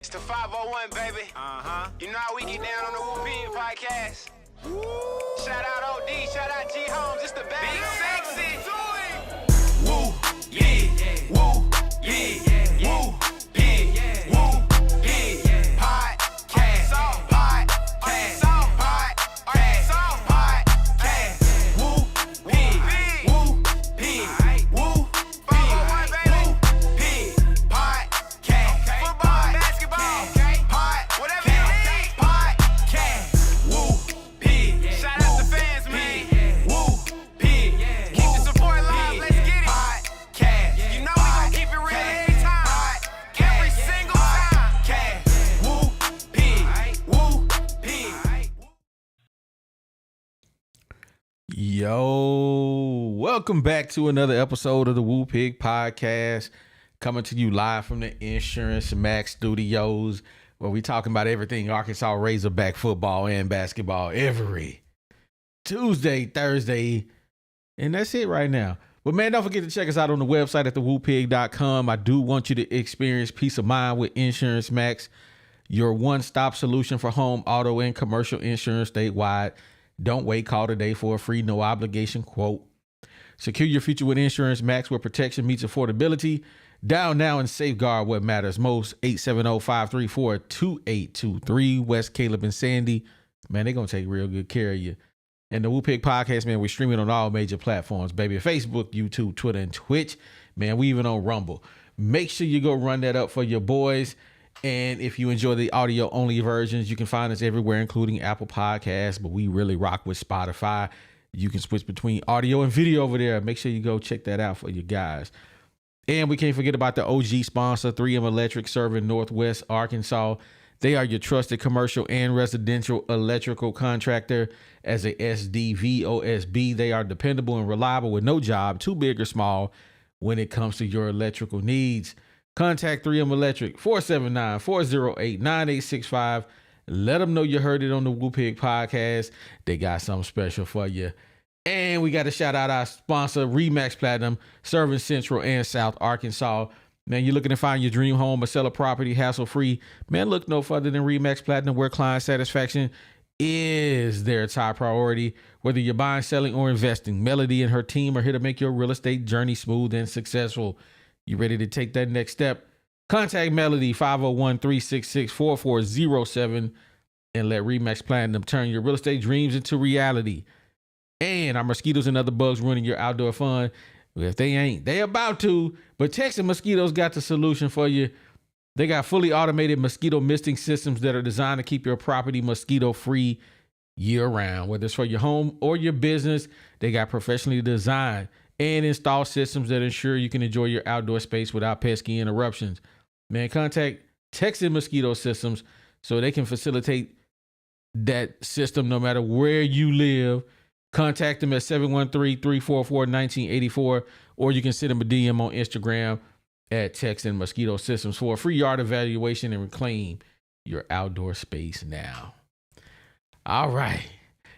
It's the 501, baby. You know how we get down on the Woo Pig podcast. Shout out OD, shout out G Homes, it's the best. Big sexy. Woo, yeah, woo, yeah, woo, yeah, woo, yeah, podcast, podcast, woo, pig, woo, pig, woo, pig, woo, pig, podcast, football, basketball, whatever you need, podcast, woo, pig, shout out the fans, man, woo, pig, keep the support alive, let's get it, podcast, you know we gon' keep it real every time, every single time, podcast, woo, pig, woo, pig. Yo, welcome back to another episode of the Woo Pig Podcast, coming to you live from the Insurance Max Studios, where we talking about everything Arkansas Razorback football and basketball every Tuesday, Thursday, and that's it right now. But man, don't forget to check us out on the website at thewoopig.com. I do want you to experience peace of mind with Insurance Max, your one-stop solution for home, auto, and commercial insurance statewide. Don't wait, call today for a free, no obligation quote. Secure your future with Insurance Max, where protection meets affordability. Dial now and safeguard what matters most. 870-534-2823. West Caleb and Sandy. Man, they're going to take real good care of you. And the Woo Pig Podcast, man, we're streaming on all major platforms, baby. Facebook, YouTube, Twitter, and Twitch. Man, we even on Rumble. Make sure you go run that up for your boys. And if you enjoy the audio-only versions, you can find us everywhere, including Apple Podcasts. But we really rock with Spotify. You can switch between audio and video over there. Make sure you go check that out for you guys. And we can't forget about the OG sponsor, 3M Electric, serving Northwest Arkansas. They are your trusted commercial and residential electrical contractor. As a SDVOSB, they are dependable and reliable with no job, too big or small, when it comes to your electrical needs. Contact 3M Electric, 479-408-9865. Let them know you heard it on the Woo Pig Podcast. They got something special for you. And we got to shout out our sponsor, Remax Platinum, serving Central and South Arkansas. Man, you're looking to find your dream home or sell a property hassle-free. Man, look no further than Remax Platinum, where client satisfaction is their top priority. Whether you're buying, selling, or investing, Melody and her team are here to make your real estate journey smooth and successful. You ready to take that next step? Contact Melody, 501-366-4407, and let Remax Platinum turn your real estate dreams into reality. And are mosquitoes and other bugs ruining your outdoor fun? Well, if they ain't, they about to. But Texas Mosquitoes got the solution for you. They got fully automated mosquito misting systems that are designed to keep your property mosquito-free year-round. Whether it's for your home or your business, they got professionally designed and install systems that ensure you can enjoy your outdoor space without pesky interruptions. Man, contact Texas Mosquito Systems so they can facilitate that system no matter where you live. Contact them at 713-344-1984, or you can send them a DM on Instagram at Texas Mosquito Systems for a free yard evaluation and reclaim your outdoor space now. All right,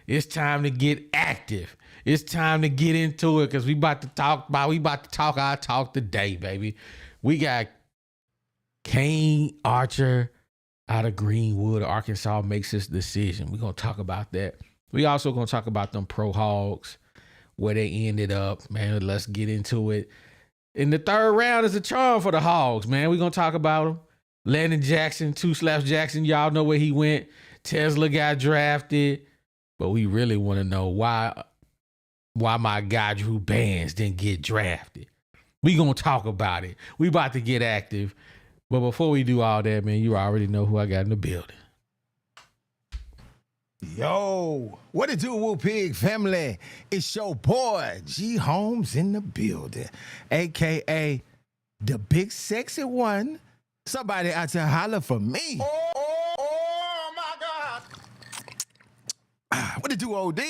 it's time to get active. It's time to get into it because we about to talk our talk today, baby. We got Kane Archer out of Greenwood, Arkansas, makes his decision. We're going to talk about that. We also going to talk about them pro Hogs, where they ended up. Man, let's get into it. In the third round is a charm for the Hogs, man. We're going to talk about them. Landon Jackson, 2 Jackson, y'all know where he went. Teslaa got drafted. But we really want to know why my guy Drew Bands didn't get drafted. We gonna talk about it. We about to get active. But before we do all that, man, you already know who I got in the building. Yo, what it do, Woo Pig family? It's your boy, G Holmes in the building, a.k.a. the big sexy one. Somebody out there holler for me. Oh my God. What it do, OD?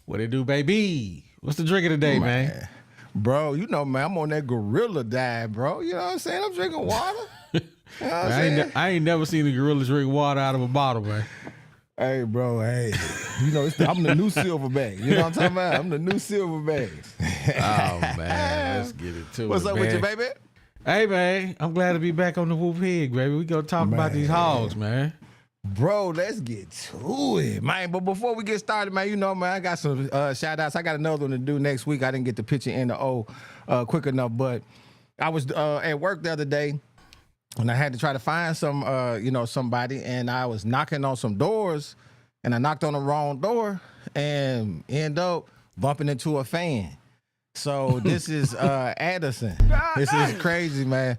What it do, baby? What's the drink of the day, man? Bro, you know, man, I'm on that gorilla diet, bro. You know what I'm saying? I'm drinking water. You know what I'm saying? I ain't never seen a gorilla drink water out of a bottle, man. Hey, bro, hey. You know, I'm the new Silverback. You know what I'm talking about? I'm the new Silverback. Oh, man. Let's get into it. What's up with you, baby? Hey, man, I'm glad to be back on the Whoop Pig, baby. We gonna talk about these hogs, man. Bro, let's get to it, man. But before we get started, man, you know, man, I got some shout outs. I got another one to do next week. I didn't get the picture in the O quick enough, but I was at work the other day and I had to try to find some, somebody, and I was knocking on some doors, and I knocked on the wrong door and end up bumping into a fan. So this is Addison. This is crazy, man.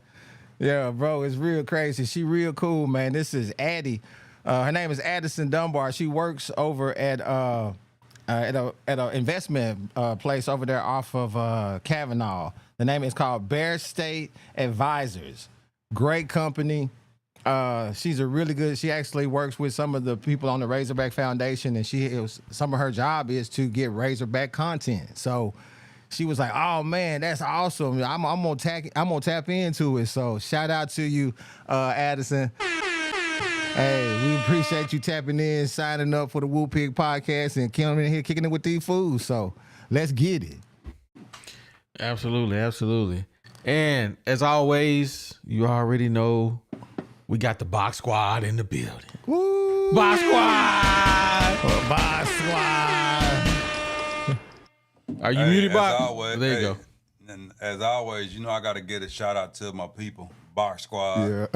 Yeah, bro, it's real crazy. She real cool, man. This is Addie. Her name is Addison Dunbar. She works over at an investment place over there off of Kavanaugh. The name is called Bear State Advisors. Great company. She's a really good. She actually works with some of the people on the Razorback Foundation, and some of her job is to get Razorback content. So she was like, "Oh man, that's awesome! I'm gonna tap into it." So shout out to you, Addison. Hey, we appreciate you tapping in, signing up for the Woo Pig podcast, and coming in here kicking it with these fools. So let's get it. Absolutely, absolutely. And as always, you already know we got the Box Squad in the building. Woo! Box Squad! Box Squad! Are you muted, Box? Always, there you go. And as always, you know I got to get a shout out to my people, Box Squad. Yeah.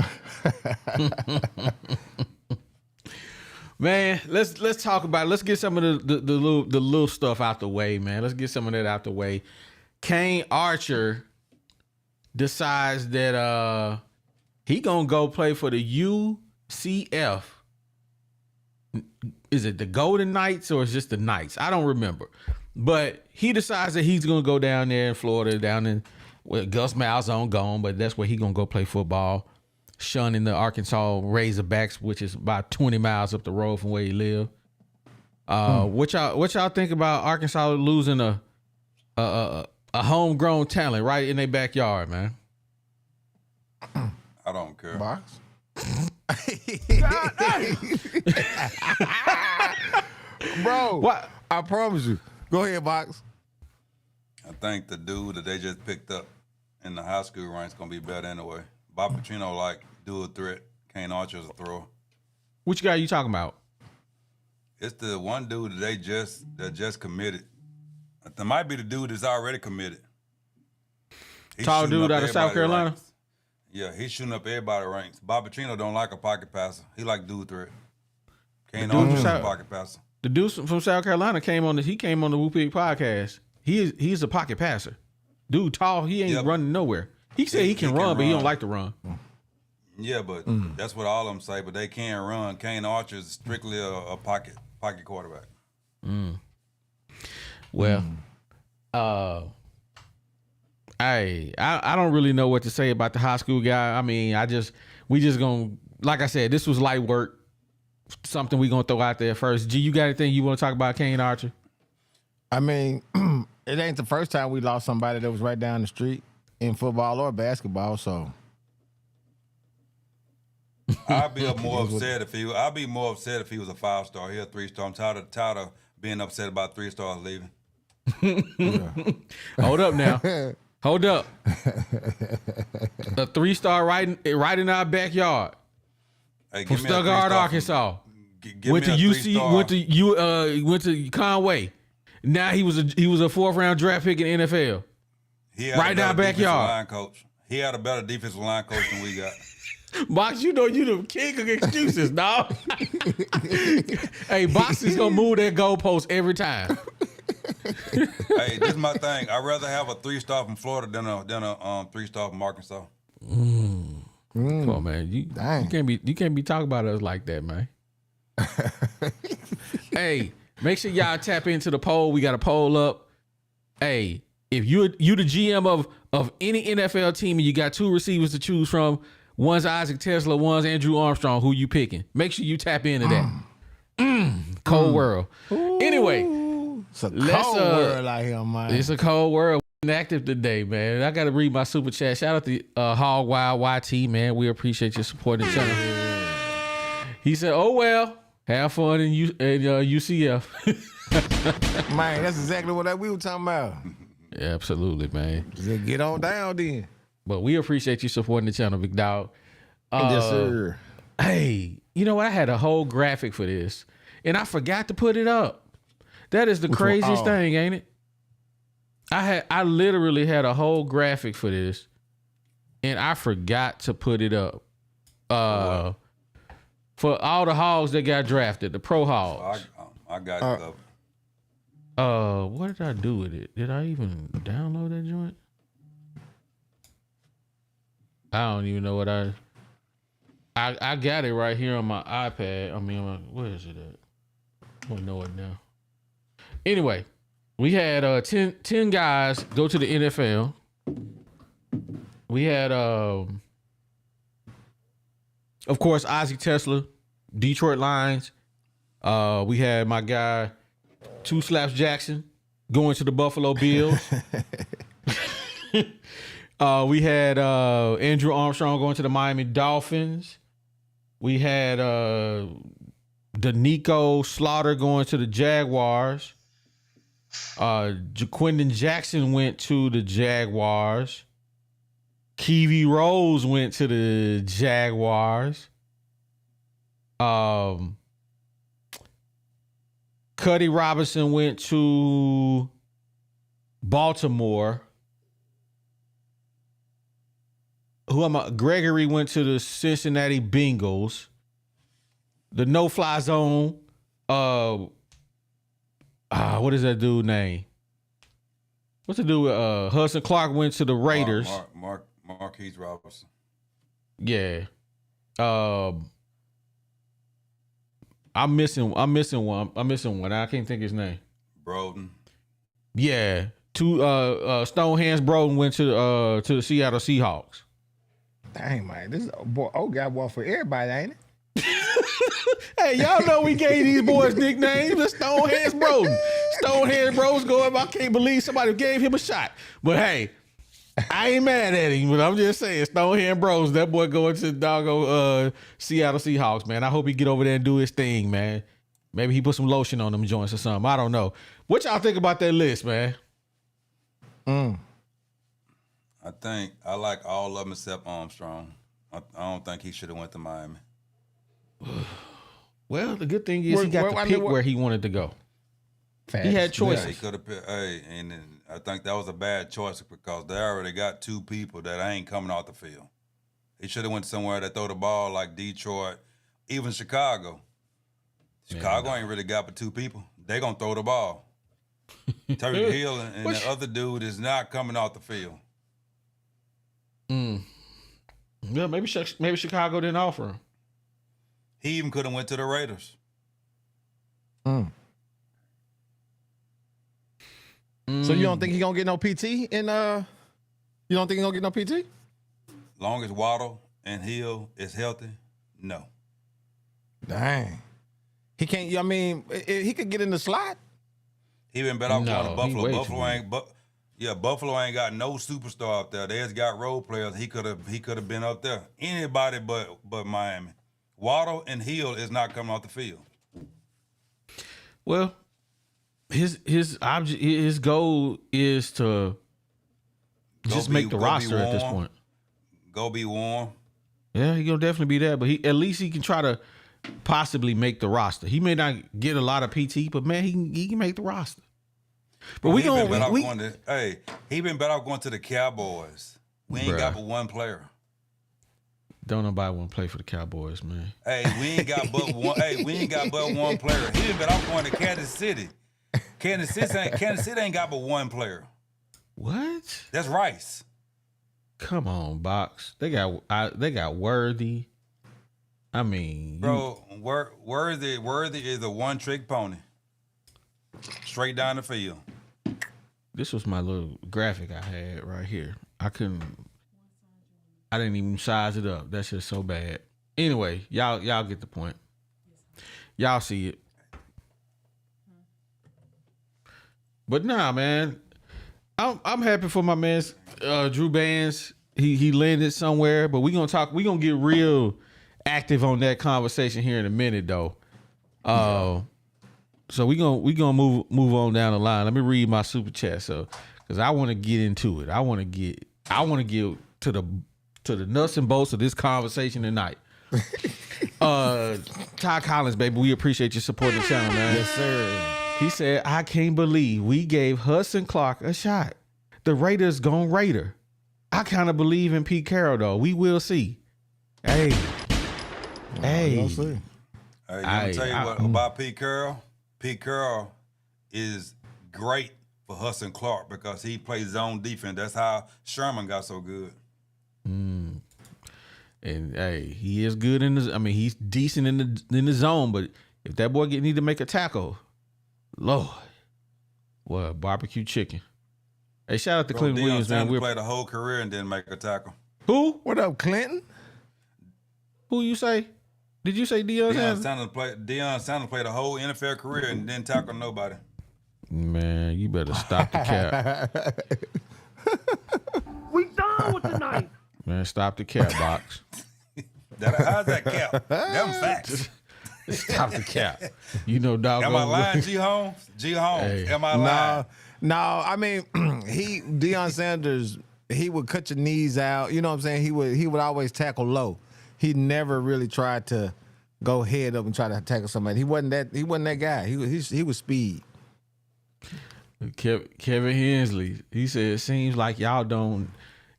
Man, let's talk about it. Let's get some of the little stuff out the way, man. Let's get some of that out the way. Kane Archer decides that he gonna go play for the UCF. Is it the Golden Knights or is it just the Knights? I don't remember. But he decides that he's gonna go down there in Florida, down in where Gus Malzahn gone, but that's where he gonna go play football. Shunning the Arkansas Razorbacks, which is about 20 miles up the road from where he live. What y'all think about Arkansas losing a homegrown talent right in their backyard, man? I don't care. Box? Bro, What? I promise you. Go ahead, Box. I think the dude that they just picked up in the high school ranks gonna be better anyway. Bob Petrino like dual threat. Kane Archer's a thrower. Which guy you talking about? It's the one dude that just committed. That might be the dude that's already committed. He's Tall shooting dude up out of South everybody's Carolina? ranks. Yeah, he's shooting up everybody's ranks. Bob Petrino don't like a pocket passer. He like dual threat. Kane dude Archer's from a pocket passer. The dude from South Carolina came on the Woo Pig podcast. He's a pocket passer. Dude tall, he ain't running nowhere. He said he can run, but he don't like to run. Yeah, but that's what all of them say, but they can't run. Kane Archer is strictly a pocket quarterback. Well, I don't really know what to say about the high school guy. I mean, we just gonna, like I said, this was light work. Something we gonna throw out there first. G, you got anything you want to talk about Kane Archer? I mean, it ain't the first time we lost somebody that was right down the street in football or basketball, so. I'd be more upset if he was a 5-star. He a 3-star. I'm tired of being upset about 3-stars leaving. Hold up now. Hold up. A 3-star right in our backyard. Hey, From give me a Stuttgart, 3-star Arkansas. Give Went to me a UC. 3-star. Went to Conway. Now he was a 4th-round draft pick in the NFL. He had Right a in better our defensive backyard. line coach. He had a better defensive line coach than we got. Box, you know you the king of excuses, dog. Hey, Box is gonna move that goalpost every time. Hey, this is my thing. I'd rather have a 3-star from Florida than a 3-star from Arkansas. Come on, man. You can't be talking about us like that, man. Hey, make sure y'all tap into the poll. We got a poll up. Hey, if you the GM of any NFL team and you got 2 receivers to choose from, one's Isaac Teslaa, one's Andrew Armstrong, who you picking? Make sure you tap into that. Cold world. Anyway, it's a cold world out here, man. it's a cold world. Active today, man. I got to read my super chat. Shout out to Hog Wild YT, man. We appreciate your support the channel. He said, "Oh well, have fun in UCF." Man, that's exactly what we were talking about. Yeah, absolutely, man. Just get on down then. But we appreciate you supporting the channel, big dog. Yes, sir. Hey, you know what? I had a whole graphic for this, and I forgot to put it up. That is the craziest thing, ain't it? I literally had a whole graphic for this, and I forgot to put it up. For all the Hogs that got drafted, the pro Hogs. I got it up. What did I do with it? Did I even download that joint? I don't even know what I got it right here on my iPad. I mean, where is it at? I don't know it now. Anyway, we had 10 guys go to the NFL. We had of course, Isaac Teslaa, Detroit Lions. We had my guy, Two Slaps Jackson, going to the Buffalo Bills. We had Andrew Armstrong going to the Miami Dolphins. We had Danico Slaughter going to the Jaguars. Jaquindon Jackson went to the Jaguars. Kiwi Rose went to the Jaguars. Cuddy Robinson went to Baltimore. Gregory went to the Cincinnati Bengals. The no-fly zone. What is that dude's name? What's the dude with Hudson Clark went to the Raiders. Marquise Robinson. Yeah. I'm missing one. I can't think his name. Broden. Yeah. Stone Hands Broden went to the Seattle Seahawks. Dang, man, this is got one for everybody, ain't it? Hey, y'all know we gave these boys nicknames. The Stone Hands Broden. Stone Hands Broden's going. I can't believe somebody gave him a shot. But hey, I ain't mad at him, but I'm just saying, Stonehand Bros, that boy going to the doggo Seattle Seahawks, man. I hope he get over there and do his thing, man. Maybe he put some lotion on them joints or something. I don't know. What y'all think about that list, man? I think I like all of them except Armstrong. I don't think he should have went to Miami. Well, the good thing is he got to pick where he wanted to go. Fast. He had choices. Yeah, he could have picked. Hey, and then I think that was a bad choice because they already got two people that ain't coming off the field. He should have went somewhere that throw the ball like Detroit, even Chicago. Chicago ain't really got but two people. They gonna throw the ball. Terry Hill and the other dude is not coming off the field. Yeah, maybe Chicago didn't offer him. He even could have went to the Raiders. So you don't think he gonna get no PT in you don't think he gonna get no PT? Long as Waddle and Hill is healthy, no. Dang. He can't, I mean, he could get in the slot. He been better off going to he Buffalo. Buffalo ain't got no superstar up there. They just got role players. He could have been up there. Anybody but Miami. Waddle and Hill is not coming off the field. Well, his goal is to just make the roster at this point. Go be warm. Yeah, he gonna definitely be there, but at least he can try to possibly make the roster. He may not get a lot of PT, but man, he can make the roster. But he been better off going to the Cowboys. We ain't got but one player. Don't nobody want to play for the Cowboys, man. Hey, we ain't got but one. We ain't got but one player. He been better off going to Kansas City. Kansas City ain't got but one player. What? That's Rice. Come on, Box. They got Worthy. I mean, bro, Worthy is a one-trick pony. Straight down the field. This was my little graphic I had right here. I didn't even size it up. That shit's so bad. Anyway, y'all get the point. Y'all see it. But nah, man. I'm happy for my man Drew Bands. He landed somewhere, but we gonna get real active on that conversation here in a minute though. So we gonna move on down the line. Let me read my super chat because I want to get into it. I want to get to the nuts and bolts of this conversation tonight. Ty Collins, baby, we appreciate you supporting the channel, man. Yes, sir. He said, I can't believe we gave Hudson Clark a shot. The Raiders gon' Raider. I kind of believe in Pete Carroll, though. We will see. Hey. We'll see. Hey, let me tell you what about Pete Carroll. Pete Carroll is great for Hudson Clark because he plays zone defense. That's how Sherman got so good. And hey, he is good in the. I mean, he's decent in the zone, but if that boy need to make a tackle, Lord, what barbecue chicken. Hey, shout out to Clinton Williams, man. We played a whole career and didn't make a tackle. Who? What up, Clinton? Who you say? Did you say Deion Sanders? Deion Sanders played a whole NFL career and didn't tackle nobody. Man, you better stop the cap. We done with the night. Man, stop the cap, Box. How's that cap? Them facts. Stop the cap. You know, dog. Am I lying, G Holmes? G Holmes, Hey. am I lying? No, I mean, Deion Sanders, he would cut your knees out. You know what I'm saying? He would always tackle low. He never really tried to go head up and try to tackle somebody. He wasn't that guy. He was speed. Kevin Hensley, he said it seems like y'all don't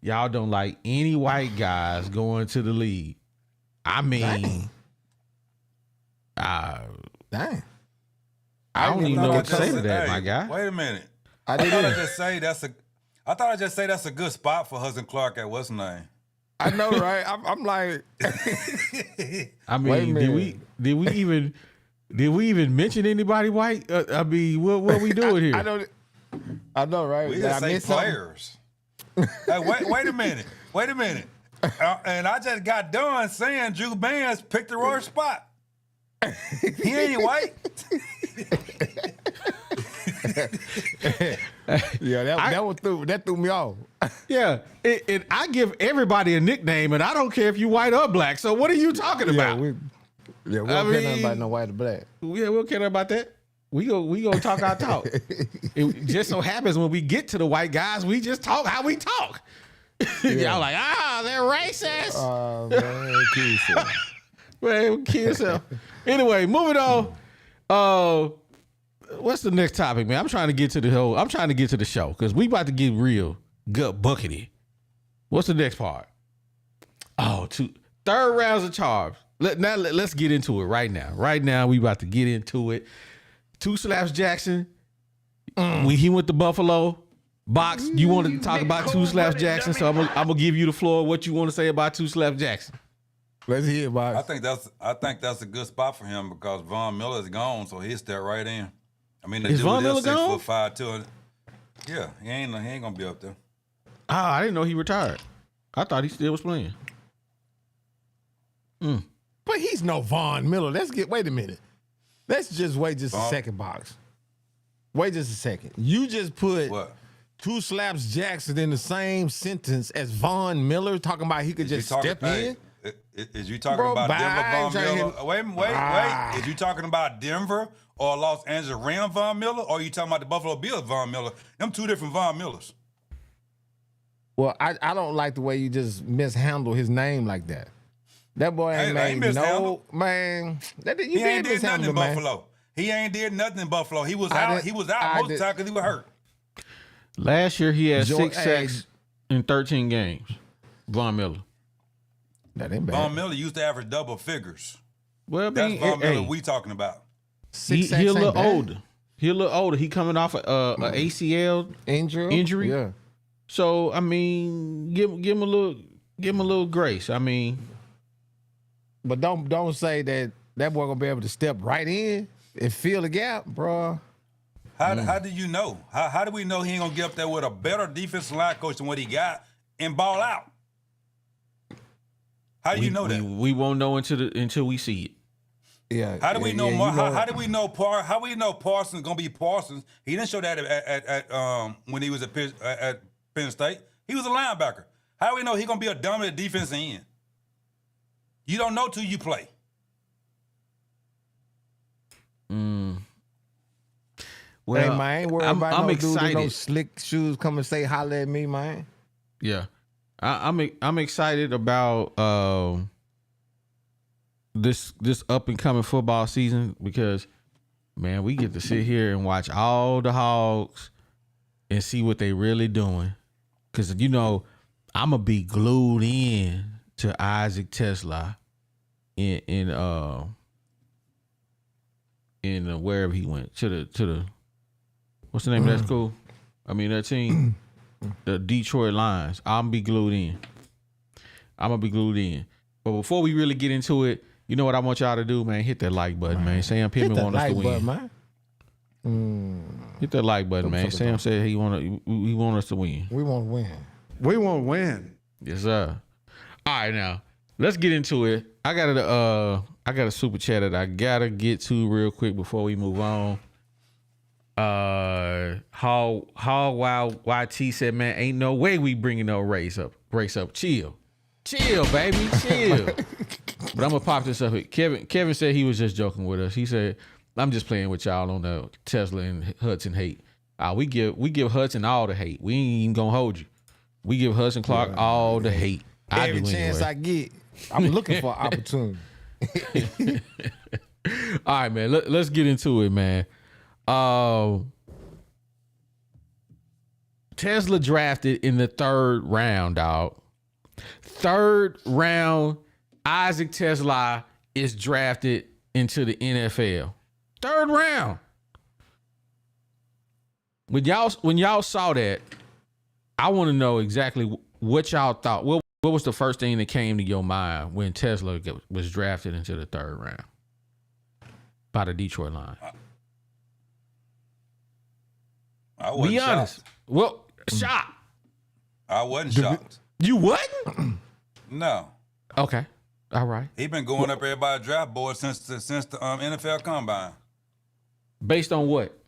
like any white guys going to the league. I mean, Dang. I don't even know what to say to that, my guy. Wait a minute. I thought I just say that's a good spot for Hudson Clark at what's his name? I know, right? I'm like, I Wait a mean, minute. did we even mention anybody white? I mean, what we doing here? I know, right? We Did just I say miss something? players. Hey, wait a minute. Wait a minute. And I just got done saying Drew Bands picked the wrong spot. He ain't white. Yeah, that threw me off. Yeah, and I give everybody a nickname, and I don't care if you white or black. So what are you talking about? we don't care nothing about no white or black. Yeah, we don't care about that. We gonna talk our talk. It just so happens when we get to the white guys, we just talk how we talk. Y'all like, they're racist. Man, kill yourself. Man, kill yourself. Anyway, moving on. What's the next topic, man? I'm trying to get to the show because we about to get real gut buckety. What's the next part? Third rounds of charge. Let's get into it right now. Right now, we about to get into it. Two Slaps Jackson. When he went to Buffalo, Box, you wanted to talk about Two Slaps Jackson, so I'm gonna give you the floor. What you want to say about Two Slaps Jackson? Let's hear it, Box. I think that's a good spot for him because Von Miller's gone, so he'll step right in. I mean, the Is dude Von Miller is gone? 6'5" too. Yeah, he ain't gonna be up there. I didn't know he retired. I thought he still was playing. But he's no Von Miller. Wait a minute. Let's just wait a Von? second, Box. Wait just a second. You just put What? Two Slaps Jackson in the same sentence as Von Miller, talking about he could just step in? Is you talking Bro, about bye. Denver Von Trying to Miller? Wait. Is you talking about Denver or Los Angeles Rams Von Miller, or are you talking about the Buffalo Bills Von Miller? Them two different Von Millers. Well, I don't like the way you just mishandle his name like that. That boy ain't Hey, made mishandled. man. He ain't did nothing in Buffalo. He ain't did nothing in Buffalo. He was out. He was out most of the time because he was hurt. Last year he had 6 sacks in 13 games. Von Miller. That ain't bad. Von Miller used to average double figures. Well, I That's mean, Von Miller hey, we talking about. Six he sacks a ain't little bad. older. He a little older. He coming off a ACL injury. Yeah. So I mean, give him a little grace. I mean, But don't say that boy gonna be able to step right in and fill the gap, bro. How do you know? How do we know he ain't gonna get up there with a better defensive line coach than what he got and ball out? How do you know that? We won't know until we see it. Yeah. How do we know? you How do we know? How we know Parsons gonna be Parsons? He didn't show that at when he was at Penn State. He was a linebacker. How do we know he gonna be a dominant defensive end? You don't know till you play. Well, hey, man, I ain't worried about I'm no dude in excited. no slick shoes come and say holler at me, man. Yeah, I'm excited about this up and coming football season because, man, we get to sit here and watch all the Hogs and see what they really doing. Because, I'm going to be glued in to Isaac Teslaa in wherever he went. To the what's the name of that school? I mean, that team, the Detroit Lions. I'm going to be glued in. But before we really get into it, you know what I want y'all to do, man? Hit that like button, man. Sam Pittman want us to win. Hit that like button, man. Sam said he want us to win. We want to win. We won't win. Yes, sir. All right, now let's get into it. I got a super chat that I gotta get to real quick before we move on. How Wild YT said, man, ain't no way we bringing no race up. Chill, baby, chill. But I'm gonna pop this up here. Kevin said he was just joking with us. He said, I'm just playing with y'all on the Teslaa and Hudson hate. We give Hudson all the hate. We ain't even gonna hold you. We give Hudson Clark all the hate. Every chance I get, I'm looking for an opportunity. All right, man. Let's get into it, man. Teslaa drafted in the 3rd round, dog. 3rd round, Isaac Teslaa is drafted into the NFL. 3rd round. When y'all saw that, I want to know exactly what y'all thought. What was the first thing that came to your mind when Teslaa was drafted into the 3rd round by the Detroit Lions? I wasn't Be honest. shocked. Well, shocked. I wasn't shocked. You wasn't? No. Okay. All right. He been going up everybody's draft board since the NFL Combine. Based on what?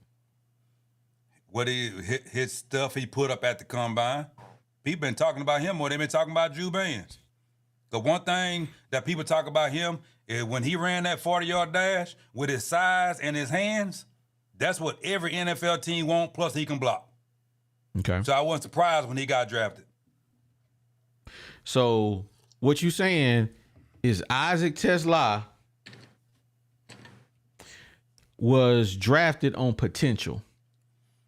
What his stuff he put up at the Combine. People been talking about him more than they been talking about Drew Bands. The one thing that people talk about him is when he ran that 40-yard dash with his size and his hands, that's what every NFL team wants, plus he can block. Okay. So I wasn't surprised when he got drafted. So what you saying is Isaac Teslaa was drafted on potential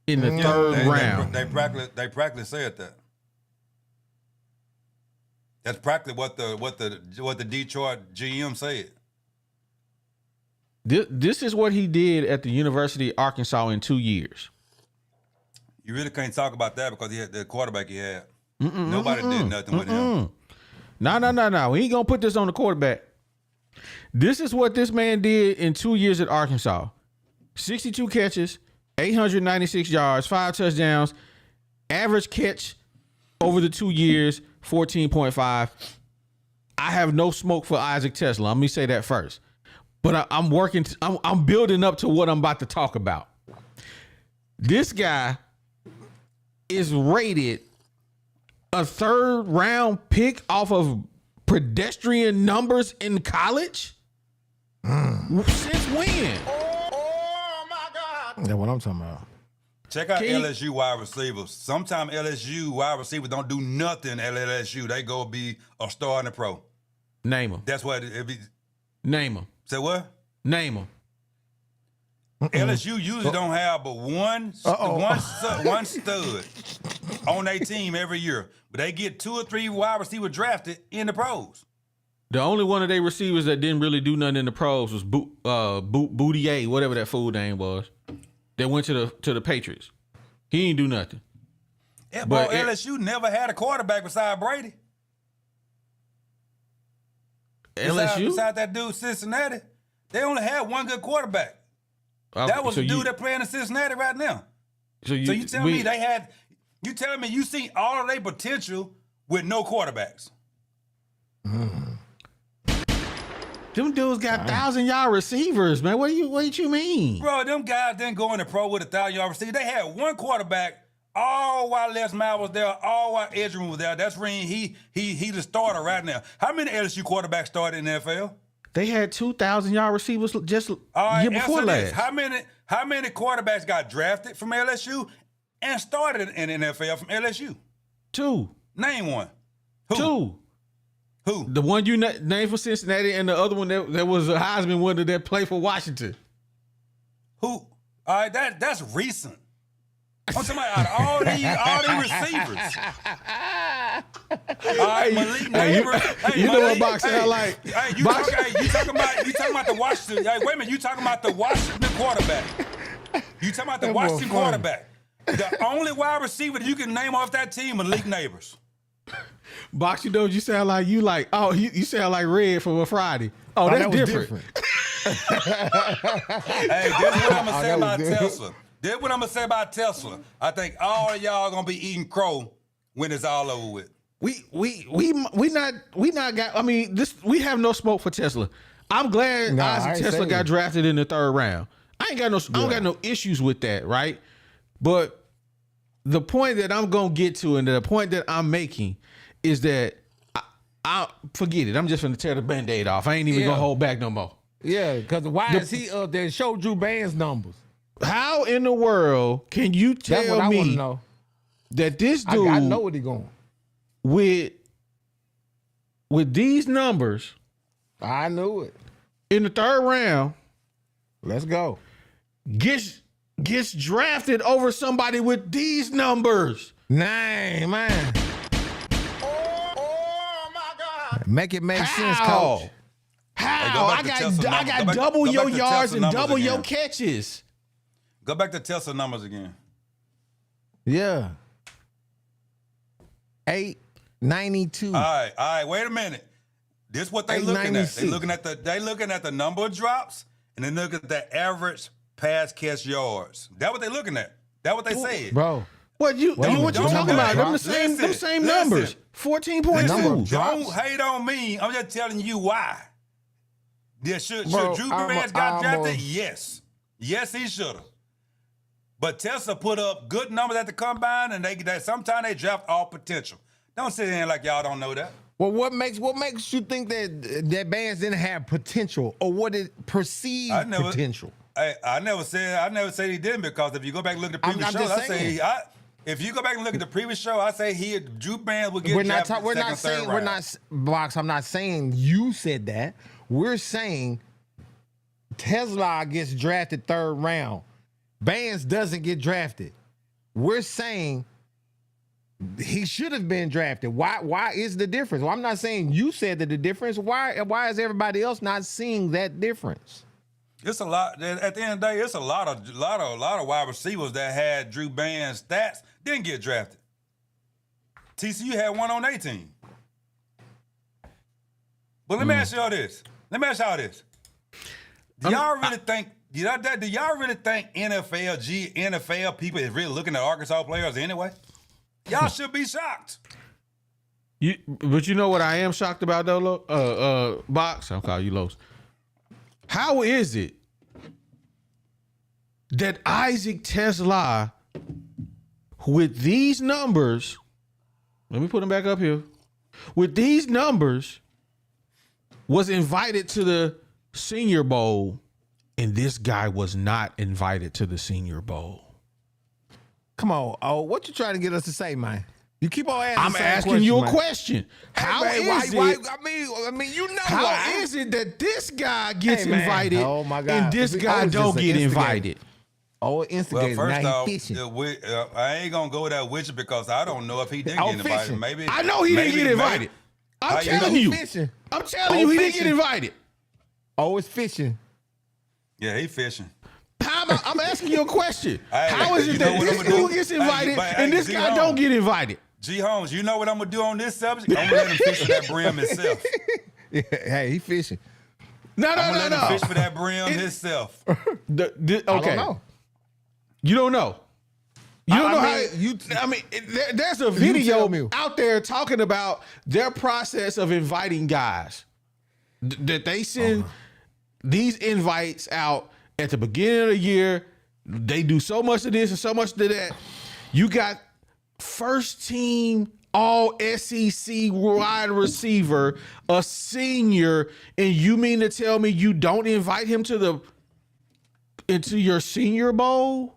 in the 3rd round. They practically said that. That's practically what the Detroit GM said. This is what he did at the University of Arkansas in 2 years. You really can't talk about that because he had the quarterback he had. Nobody did nothing with him. No. We ain't gonna put this on the quarterback. This is what this man did in 2 years at Arkansas. 62 catches, 896 yards, 5 touchdowns, average catch over the 2 years, 14.5. I have no smoke for Isaac Teslaa. Let me say that first. But I'm working. I'm building up to what I'm about to talk about. This guy is rated a 3rd round pick off of pedestrian numbers in college. Since when? Oh my God! That's what I'm talking about. Check out LSU wide receivers. Sometimes LSU wide receivers don't do nothing at LSU. They go be a star in the pro. Name them. That's what it be. Name them. Say what? Name them. LSU usually don't have but one stud on their team every year, but they get 2 or 3 wide receivers drafted in the pros. The only one of their receivers that didn't really do nothing in the pros was Boudier, whatever that fool name was. That went to the Patriots. He ain't do nothing. Yeah, but LSU never had a quarterback beside Brady. LSU? Besides that dude Cincinnati, they only had one good quarterback. That was the dude that playing in Cincinnati right now. So you telling me they had? You telling me you seen all of their potential with no quarterbacks? Them dudes got 1,000-yard receivers, man. What do you mean? Bro, them guys didn't go in the pro with 1,000-yard receiver. They had one quarterback all while Les Miles was there, all while Edgerrin was there. That's when he the starter right now. How many LSU quarterbacks started in the NFL? They had 2,000-yard receivers just year before last. How many quarterbacks got drafted from LSU and started in the NFL from LSU? 2. Name one. Two. Who? The one you named for Cincinnati and the other one that was a Heisman winner that played for Washington. Who? All right, that's recent. I'm talking about all these receivers. All right, Malik Neighbors. You know what Box sound like? Hey, you talking about the Washington? Hey, wait a minute, you talking about the Washington quarterback? You talking about the Washington quarterback? The only wide receiver that you can name off that team, Malik Neighbors. Box, you know what you sound like? You sound like Red from a Friday. Oh, that's different. Hey, this is what I'm gonna say about Teslaa. This is what I'm gonna say about Teslaa. I think all of y'all gonna be eating crow when it's all over with. We not got. I mean, we have no smoke for Teslaa. I'm glad Isaac Teslaa got drafted in the 3rd round. I don't got no issues with that, right? But the point that I'm gonna get to and the point that I'm making is that I forget it. I'm just gonna tear the Band-Aid off. I ain't even gonna hold back no more. Yeah, because why is he up there? Show Drew Band's numbers. How in the world can you tell me that this dude I know what he going with these numbers? I knew it. In the 3rd round, let's go. Gets drafted over somebody with these numbers. Man. Oh my God. Make it make sense, coach. How? I got double your yards and double your catches. Go back to Teslaa numbers again. Yeah. 892. All right. Wait a minute. This is what they looking at. They looking at the number of drops and then look at the average pass catch yards. That's what they looking at. That's what they said. Bro. What you talking about? Them the same numbers. 14.2. Don't hate on me. I'm just telling you why. Yeah, should Drew Brees got drafted? Yes. Yes, he should have. But Teslaa put up good numbers at the combine, and sometimes they draft all potential. Don't sit there like y'all don't know that. Well, what makes you think that Bands didn't have potential, or what it perceived potential? I never said he didn't, because if you go back and look at the previous show, if you go back and look at the previous show, I say Drew Brees would get drafted second, third round. Box. I'm not saying you said that. We're saying Teslaa gets drafted 3rd round. Bands doesn't get drafted. We're saying he should have been drafted. Why is the difference? Well, I'm not saying you said that the difference. Why is everybody else not seeing that difference? It's a lot. At the end of the day, it's a lot of wide receivers that had Drew Band's stats didn't get drafted. TCU had one on 18. But let me ask y'all this. Do y'all really think NFL people is really looking at Arkansas players anyway? Y'all should be shocked. But you know what I am shocked about though, Box? I'll call you Los. How is it that Isaac Teslaa, with these numbers, let me put him back up here, with these numbers, was invited to the Senior Bowl, and this guy was not invited to the Senior Bowl? Come on, what you trying to get us to say, man? You keep on asking. I'm asking you a question. How is it? I mean, you know how is it that this guy gets invited? Oh my God. And this guy don't get invited? Oh, instigator. Well, first now off, I ain't gonna go that with you because I don't know if he did get invited. Maybe I know he didn't get invited. I'm telling you. I'm telling you, he didn't get invited. Oh, it's fishing. Yeah, he fishing. I'm asking you a question. How is it that this dude gets invited and this guy don't get invited? G. Holmes, you know what I'm gonna do on this subject? I'm gonna let him fish for that brim himself. Yeah, hey, he fishing. No. Let him fish for that brim himself. Okay. I don't know. You don't know. You don't know how. There's a video out there talking about their process of inviting guys. That they send these invites out at the beginning of the year. They do so much of this and so much of that. You got first team all SEC wide receiver, a senior, and you mean to tell me you don't invite him into your Senior Bowl?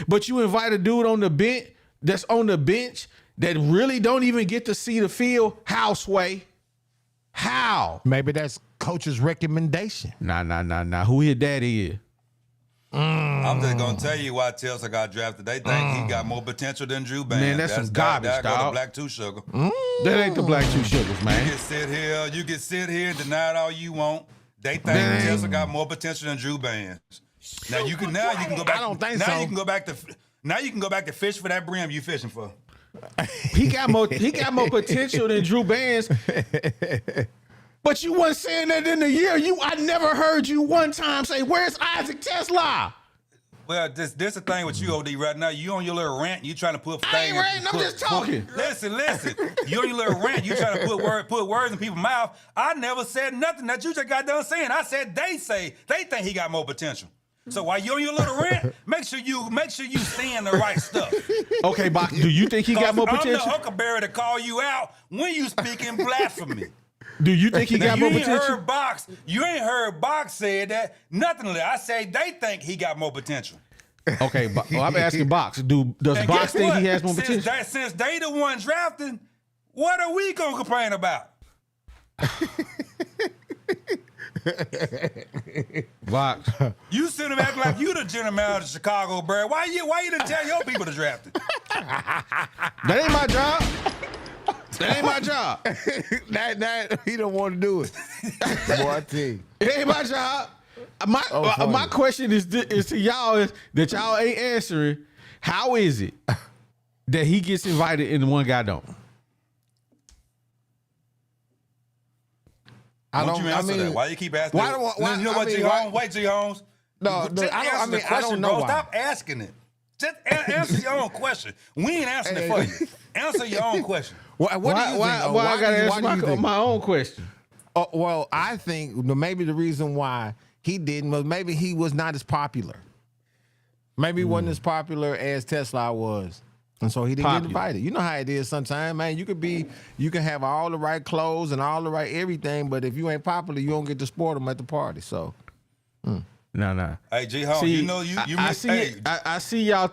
But you invite a dude on the bench that's on the bench that really don't even get to see the field? How, Sway? How? Maybe that's coach's recommendation. Nah. Who his daddy is? I'm just gonna tell you why Teslaa got drafted. They think he got more potential than Drew Bands. Man, that's some garbage, that go to dog. Black Two Sugar. That ain't the Black Two Sugars, You man. can sit here and deny it all you want. They think Man. Teslaa got more potential than Drew Bands. Now you can go back. I don't think now so. You can go back to now you can go back to fish for that brim you fishing for. He got more potential than Drew Bands. But you wasn't saying that in the year. I never heard you one time say, "Where's Isaac Teslaa?" Well, this the thing with you, OD, right now. You on your little rant. You trying to put I ain't ranting, I'm just talking. Listen. You on your little rant. You trying to put words in people's mouth. I never said nothing that you just got done saying. I said they think he got more potential. So while you on your little rant, make sure you saying the right stuff. Okay, Bach, do you think he got more potential? I'm the huckleberry to call you out when you speaking blasphemy. Do you think he got more You potential? ain't heard Box say that. Nothing like that. I say they think he got more potential. Okay, I'm asking Box. Does And Box guess think what? he has more potential? Since they the one drafting, what are we gonna complain about? Box. You sit him acting like you the general manager of Chicago, bro. Why you didn't tell your people to draft it? That ain't my job. That ain't my job. that he don't want to do it. Boy, I tell you. It ain't my job. My question is to y'all is that y'all ain't answering. How is it that he gets invited and the one guy don't? Why don't you answer that? Why you keep asking? Why that? don't- why- you know I what, mean, G. why- Holmes? Wait, G. Holmes. No, Just I answer the don't question, know bro. why. Stop asking it. Just answer your own question. We ain't answering it for you. Answer your own question. What do you think? Why I gotta answer my own question? Well, I think maybe the reason why he didn't was maybe he was not as popular. Maybe he wasn't as popular as Teslaa was. And so he didn't get invited. You know how it is sometimes, man. You can have all the right clothes and all the right everything, but if you ain't popular, you don't get to sport them at the party. So, No. Hey, G. Holmes, See, you know you I see. I see y'all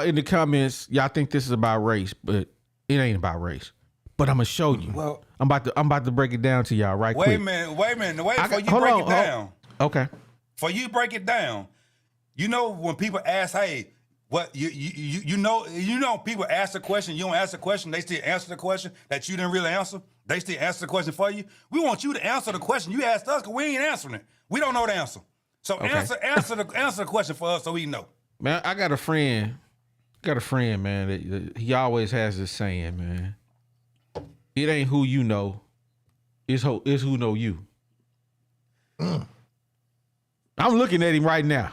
in the comments. Y'all think this is about race, but it ain't about race. But I'm gonna show you. Well, I'm about to break it down to y'all right wait quick. a minute. Before you hold break on, it down. Okay. For you break it down, you know when people ask, hey, what you know people ask a question, you don't ask a question, they still answer the question that you didn't really answer. They still answer the question for you. We want you to answer the question you asked us because we ain't answering it. We don't know the answer. So Okay. answer the question for us so we know. Man, I got a friend, man, that he always has this saying, man. It ain't who you know, it's who know you. I'm looking at him right now.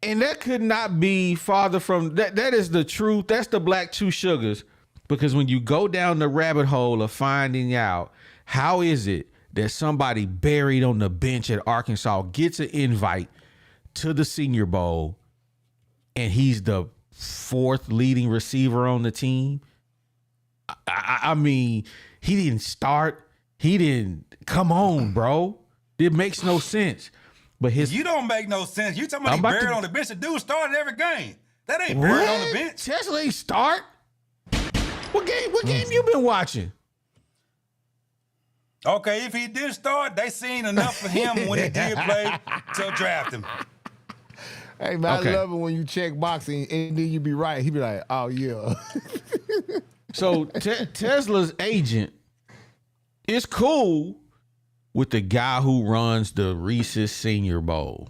And that could not be farther from that. That is the truth. That's the Black Two Sugars. Because when you go down the rabbit hole of finding out how is it that somebody buried on the bench at Arkansas gets an invite to the Senior Bowl and he's the fourth leading receiver on the team. I mean, he didn't start. He didn't. Come on, bro. It makes no sense. But You don't make no sense. You talking about he buried on the bench. The dude started every game. That ain't buried on the bench. Teslaa ain't start. What game you been watching? Okay, if he did start, they seen enough for him when he did play to draft him. Hey, man, Okay. I love it when you check boxing and then you be right. He be like, oh, yeah. So Tesla's agent is cool with the guy who runs the Reese's Senior Bowl.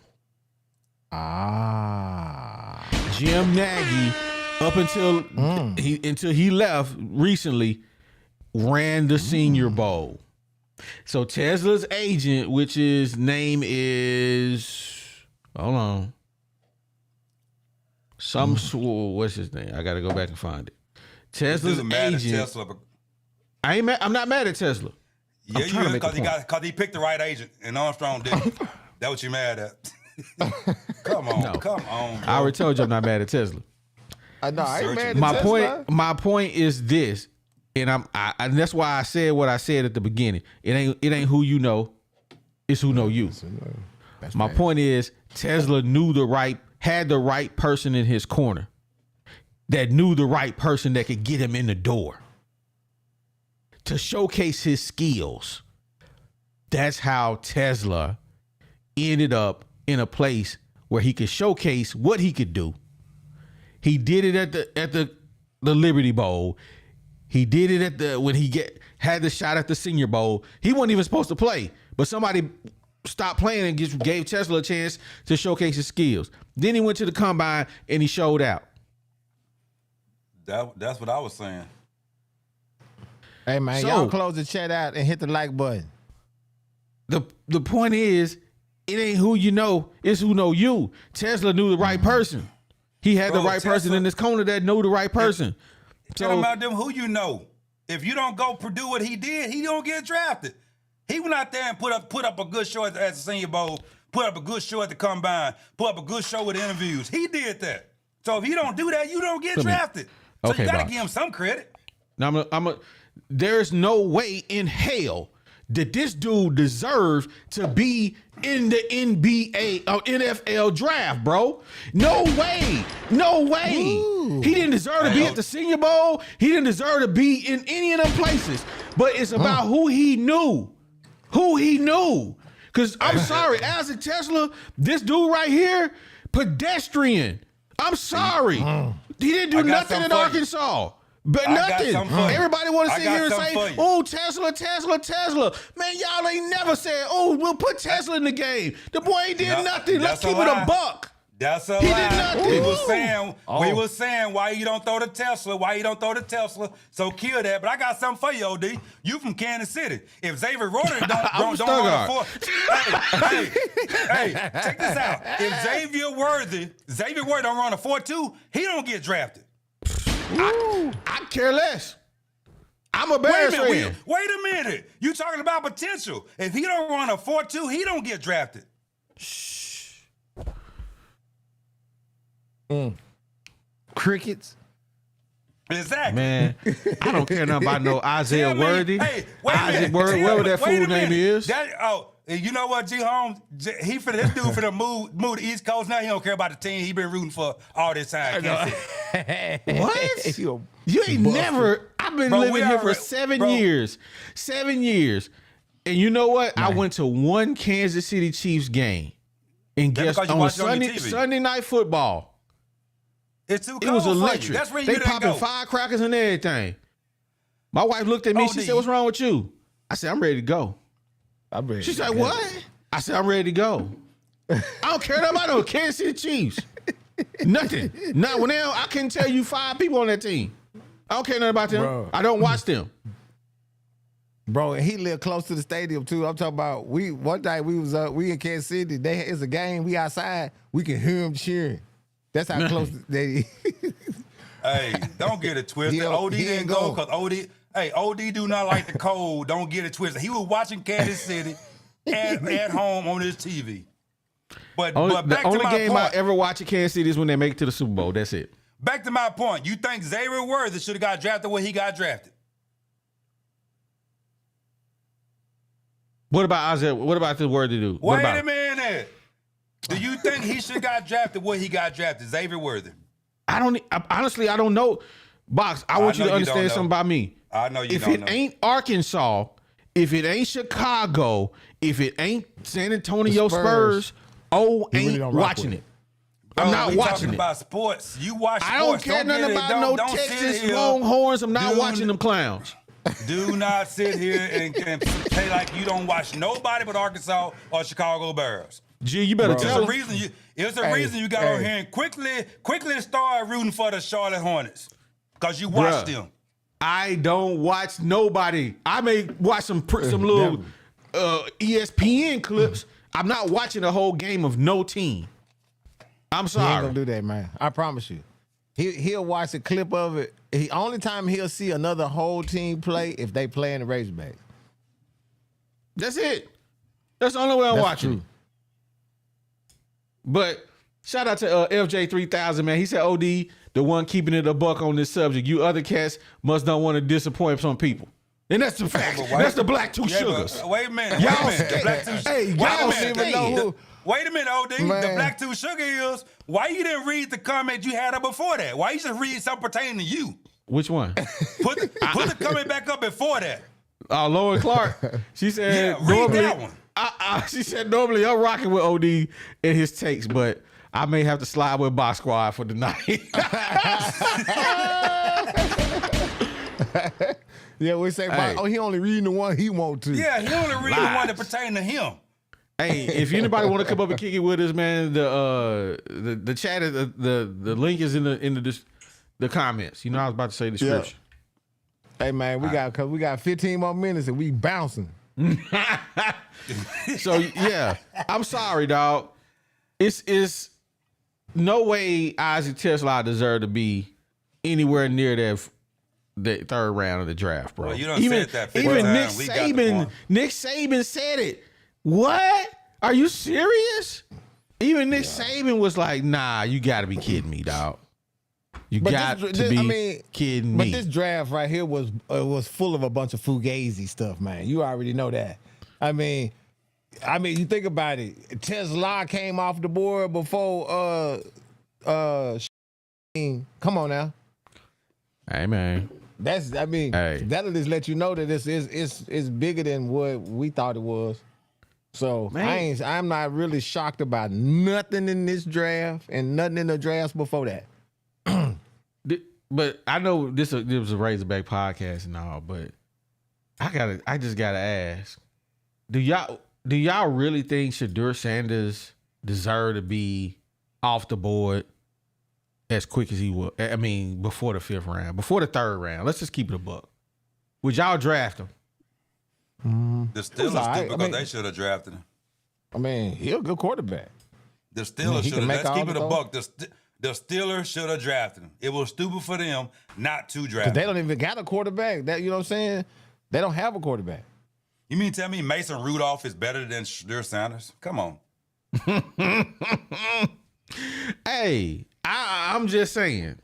Jim Nagy, up until he left recently, ran the Senior Bowl. So Tesla's agent, which his name is, hold on, what's his name? I got to go back and find it. Tesla's Dude mad at agent. Teslaa, but I'm not mad at Teslaa. yeah, I'm trying to make a because he picked the right agent and Armstrong didn't. That what you mad at? Come on, bro. I already told you I'm not mad at Teslaa. I know. I ain't mad at My Teslaa. point is this, and and that's why I said what I said at the beginning. It ain't who you know, it's who know you. My point is Teslaa had the right person in his corner. that knew the right person that could get him in the door to showcase his skills. That's how Teslaa ended up in a place where he could showcase what he could do. He did it at the Liberty Bowl. He did it when he had the shot at the Senior Bowl. He wasn't even supposed to play, but somebody stopped playing and just gave Teslaa a chance to showcase his skills. Then he went to the combine and he showed out. That's what I was saying. Hey, man, So- y'all close the chat out and hit the like button. The point is, it ain't who you know, it's who know you. Teslaa knew the right person. He had Bro, the right person Teslaa- in his corner that knew the right person. Tell him about them who you know. If you don't go do what he did, he don't get drafted. He went out there and put up a good show at the Senior Bowl, put up a good show at the combine, put up a good show with interviews. He did that. So if you don't do that, you don't get drafted. So Okay, you gotta Box. give him some credit. Now there's no way in hell that this dude deserves to be in the NBA or NFL draft, bro. No way. No way. Ooh. He didn't deserve to be at the Senior Bowl. He didn't deserve to be in any of them places. But it's about who he knew. Who he knew. Because I'm sorry, Isaac Teslaa, this dude right here, pedestrian. I'm sorry. He didn't do I got nothing something in for you. Arkansas. But I got nothing. something for you. Everybody want to I sit got here and something say, for you. oh, Teslaa. Man, y'all ain't never said, oh, we'll put Teslaa in the game. The boy ain't did No, nothing. Let's that's a keep it a lie. buck. That's a He lie. did nothing. We Ooh. was saying why you don't throw the Tesla. So kill that. But I got something for you, OD. You from Kansas City. If Xavier Rhoder don't from run a Stuttgart. hey, check this out. If Xavier Worthy don't run a 4.2, he don't get drafted. I care less. I'm a Wait a Bears minute. fan. Wait a minute. You talking about potential. If he don't run a 4.2, he don't get drafted. Crickets. Exactly. Man, I don't care nothing about no Isaiah Tell me- Worthy. Hey, wait a Isaac minute. Worthy, whatever that Wait a fool name minute. is. You know what, G Holmes? This dude finna move to East Coast now. He don't care about the team he been rooting for all this time. What? You You ain't never. I've been Bro, living we here for already- 7 bro. years. 7 years. And you know what? I went to one Kansas City Chiefs game. And That's guess because you on watch it on your Sunday, TV. Sunday night football. It's too It was cold for you. electric. That's when They you didn't popping go. firecrackers and everything. My wife looked at me. She OD. said, "What's wrong with you?" I said, "I'm ready to go." I'm ready. She said, "What?" I said, "I'm ready to go." I don't care nothing about no Kansas City Chiefs. Nothing. Not when I can tell you 5 people on that team. I don't care nothing about them. Bro. I don't watch them. Bro, and he lived close to the stadium too. I'm talking about one night we in Kansas City. It's a game. We outside. We can hear him cheering. That's how close they. Hey, don't get it twisted. He OD ain't didn't go go. because OD do not like the cold. Don't get it twisted. He was watching Kansas City at home on his TV. But The back to only my game point. I ever watch at Kansas City is when they make it to the Super Bowl. That's it. Back to my point. You think Xavier Worthy should have got drafted where he got drafted? What about Isaiah? What about this Worthy dude? What Wait about a him? minute. Do you think he should have got drafted where he got drafted? Xavier Worthy. Honestly, I don't know. Box, I want you know to you don't understand know. something about me. I know you If don't it know. ain't Arkansas, if it ain't Chicago, if it ain't San Antonio Spurs, really ain't don't rock watching with it. I'm not we watching talking it. about sports. You watch sports. I don't care get nothing it. about Don't- no don't sit Texas here. Longhorns. I'm not Dude. watching them clowns. Do not sit here and say like you don't watch nobody but Arkansas or Chicago Bears. G, you better There's tell a them. reason reason you got on here and quickly start rooting for the Charlotte Hornets. Because you watch Bruh. them. I don't watch nobody. I may watch some little ESPN clips. I'm not watching a whole game of no team. I'm He ain't sorry. gonna do that, man. I promise you. He'll watch a clip of it. Only time he'll see another whole team play if they play in the Razorbacks. That's it. That's the only way I'm That's watching true. it. But shout out to FJ3000, man. He said, OD, the one keeping it a buck on this subject. You other cats must not want to disappoint some people. And that's the fact. but why- That's the black two Yeah, sugars. but wait a minute. Y'all wait a minute. scared. Black two- Hey, wait y'all a don't minute. even know who- Wait a minute, OD. Man. The Black Two Sugar Hills. Why you didn't read the comment you had up before that? Why you just read something pertaining to you? Which one? Put the comment back up before that. Lauren Clark. She said, Yeah, read that one. She said, normally I'm rocking with OD and his takes, but I may have to slide with Box Squad for the night. Yeah, we say, Hey. he only reading the one he want to. Yeah, he only read the one that pertain to him. Hey, if anybody want to come up and kick it with us, man, the chat, the link is in the comments. You know, I was about to say the description. Hey man, we got 15 more minutes and we bouncing. So yeah, I'm sorry, dog. It's no way Isaac Teslaa deserved to be anywhere near the third round of the draft, bro. Well, you done said that 50 even times. Nick Saban said it. What? Are you serious? Even Nick Saban was like, "Nah, you got to be kidding me, dog. You got to be kidding me." But this draft right here was full of a bunch of fugazi stuff, man. You already know that. I mean, you think about it. Teslaa came off the board before come on now. Hey man. That'll just let you know that it's bigger than what we thought it was. So Man. I'm not really shocked about nothing in this draft and nothing in the drafts before that. But I know this was a Razorback podcast and all, but I just gotta ask: Do y'all really think Shedeur Sanders deserve to be off the board as quick as he was? I mean, before the fifth round, before the third round. Let's just keep it a buck. Would y'all draft him? The Steelers did because they should have drafted him. I mean, he's a good quarterback. The Steelers he should can have. make Let's all keep the it a throws. buck. The Steelers should have drafted him. It was stupid for them not to draft They him. don't even got a quarterback. That you know what I'm saying? They don't have a quarterback. You mean tell me Mason Rudolph is better than Shedeur Sanders? Come on. Hey, I'm just saying.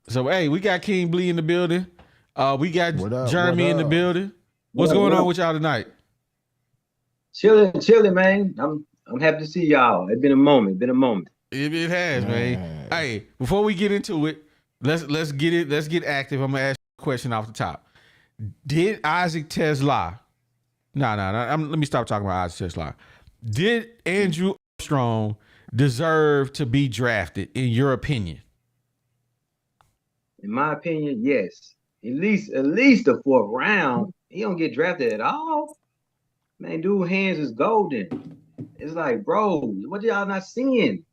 So hey, we got King Blee in the building. We got What up, Jeremy what in the up? building. What's going on with y'all tonight? Chilling, man. I'm happy to see y'all. It's been a moment. It has, man. Hey, before we get into it, let's get active. I'm gonna ask you a question off the top. Did Isaac Teslaa? No. Let me stop talking about Isaac Teslaa. Did Andrew Armstrong deserve to be drafted, in your opinion? In my opinion, yes. At least the fourth round. He don't get drafted at all. Man, dude, hands is golden. It's like, bro, what y'all not seeing?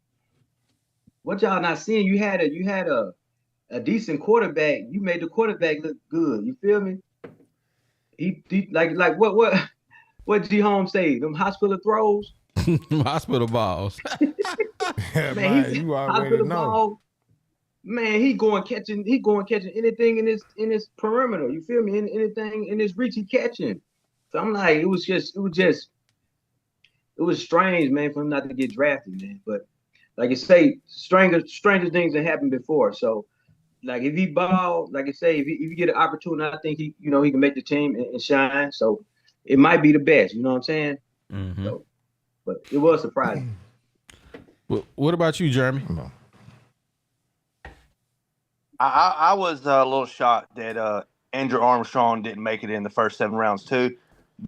You had a decent quarterback. You made the quarterback look good. You feel me? He like what G Holmes say? Them hospital throws. Hospital balls. Man, you already hospital know. ball. Man, he going catching anything in his perimeter. You feel me? Anything in his reach, he catching. So I'm like, it was strange, man, for him not to get drafted, man. But like I say, stranger things have happened before. So, like if he ball, like I say, if you get an opportunity, I think he can make the team and shine. So it might be the best. You know what I'm saying? Mm-hmm. So, but it was surprising. What about you, Jeremy? I was a little shocked that Andrew Armstrong didn't make it in the first 7 rounds too.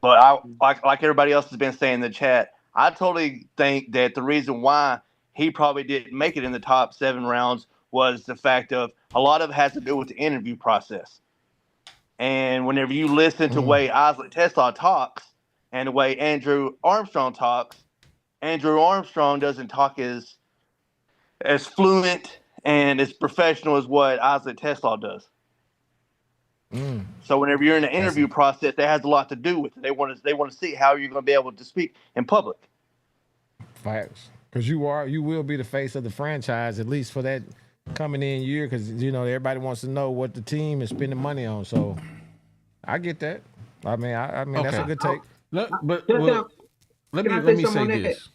But I like everybody else has been saying in the chat, I totally think that the reason why he probably didn't make it in the top 7 rounds was the fact of a lot of it has to do with the interview process. And whenever you listen to the way Isaac Teslaa talks and the way Andrew Armstrong talks, Andrew Armstrong doesn't talk as fluent and as professional as what Isaac Teslaa does. So whenever you're in the interview process, that has a lot to do with it. They want to see how you're going to be able to speak in public. Facts. Because you will be the face of the franchise, at least for that coming in year, because everybody wants to know what the team is spending money on. So I get that. I mean, that's a good take. Let Can I me say something say on that? this.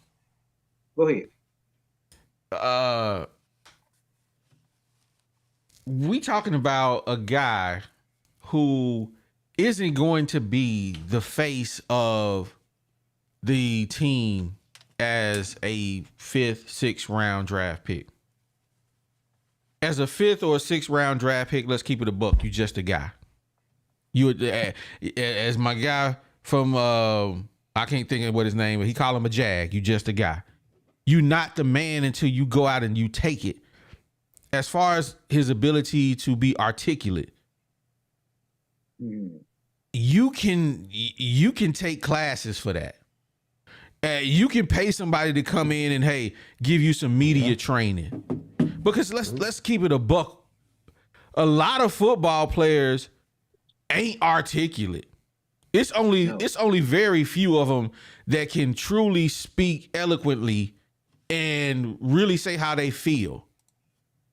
Go ahead. We talking about a guy who isn't going to be the face of the team as a 5th, 6th round draft pick. As a 5th or 6th round draft pick, let's keep it a buck. You just a guy. You as my guy from I can't think of what his name is. He call him a jag. You just a guy. You not the man until you go out and you take it. As far as his ability to be articulate, you can take classes for that. You can pay somebody to come in and hey, give you some media training. Because let's keep it a buck. A lot of football players ain't articulate. It's only very few of them that can truly speak eloquently and really say how they feel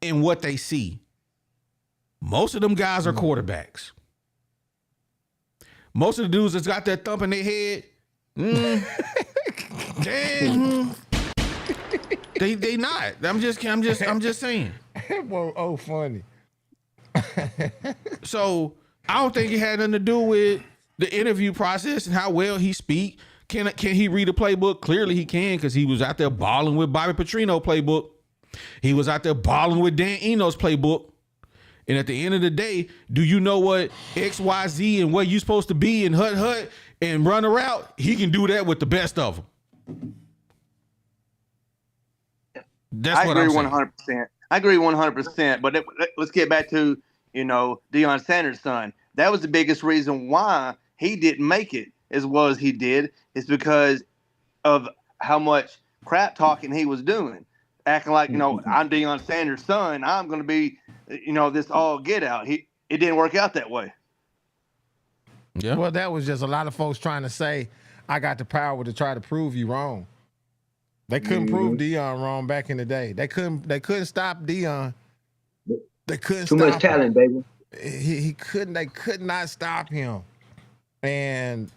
and what they see. Most of them guys are quarterbacks. Most of the dudes that's got that thump in their head, they not. I'm just saying. Well, funny. So I don't think it had nothing to do with the interview process and how well he speak. Can he read a playbook? Clearly he can, because he was out there balling with Bobby Petrino playbook. He was out there balling with Dan Enos playbook. And at the end of the day, do you know what XYZ and where you supposed to be and hut and run a route? He can do that with the best of them. I agree 100%. I agree 100%. But let's get back to, Deion Sanders' son. That was the biggest reason why he didn't make it as well as he did, is because of how much crap talking he was doing. Acting like, I'm Deion Sanders' son. I'm going to be, this all get out. It didn't work out that way. Yeah. Well, that was just a lot of folks trying to say, I got the power to try to prove you wrong. They couldn't prove Deion wrong back in the day. They couldn't stop Deion. They couldn't Too stop much talent, baby. He couldn't. They could not stop him. And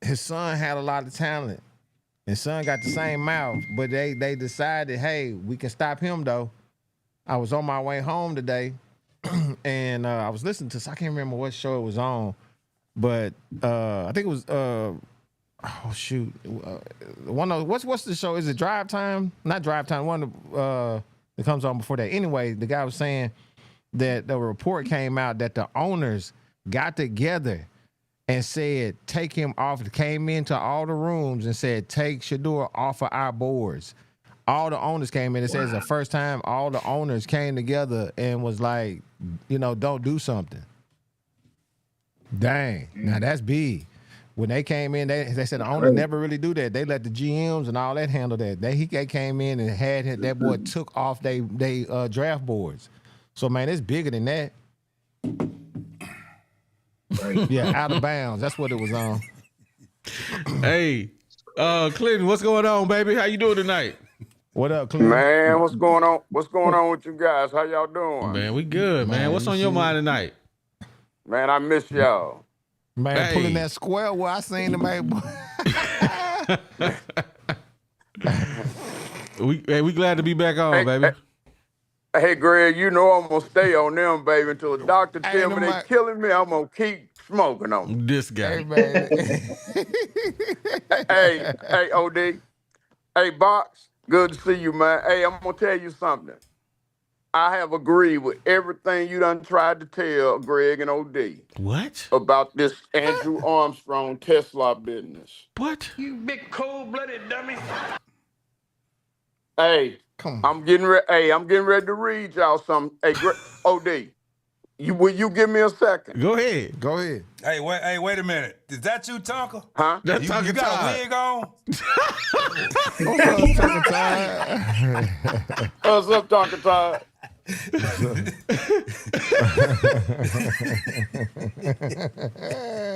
his son had a lot of talent. His son got the same mouth, but they decided, hey, we can stop him though. I was on my way home today, and I was listening to. I can't remember what show it was on, but I think it was. Oh shoot! One of what's the show? Is it Drive Time? Not Drive Time. One that comes on before that. Anyway, the guy was saying that the report came out that the owners got together and said, take him off. Came into all the rooms and said, take Shador off of our boards. All the owners came in. It says the first time all the owners came together and was like, don't do something. Dang. Now that's big. When they came in, they said the owners never really do that. They let the GMs and all that handle that. He came in and had that boy took off they draft boards. So, man, it's bigger than that. Right. Yeah, out of bounds. That's what it was on. Hey, Clinton, what's going on, baby? How you doing tonight? What up, Clinton? Man, what's going on? What's going on with you guys? How y'all doing? Man, we good, man. What's on your mind tonight? Man, I miss y'all. Man, pulling that square where I seen the man. we glad to be back on, baby. Hey, Greg, I'm going to stay on them, baby, until the doctor tell me they killing me. I'm going to keep smoking on them. This guy. Hey, man. Hey, OD. Hey, Box, good to see you, man. Hey, I'm going to tell you something. I have agreed with everything you done tried to tell Greg and OD. What? About this Andrew Armstrong Teslaa business. What? You big cold-blooded dummy. Hey, I'm getting ready to read y'all something. Hey, OD, will you give me a second? Go ahead. Hey, wait a minute. Is that you, Tonka? Huh? That's You Tonka got Todd. a wig on? What's up, Tonka Todd?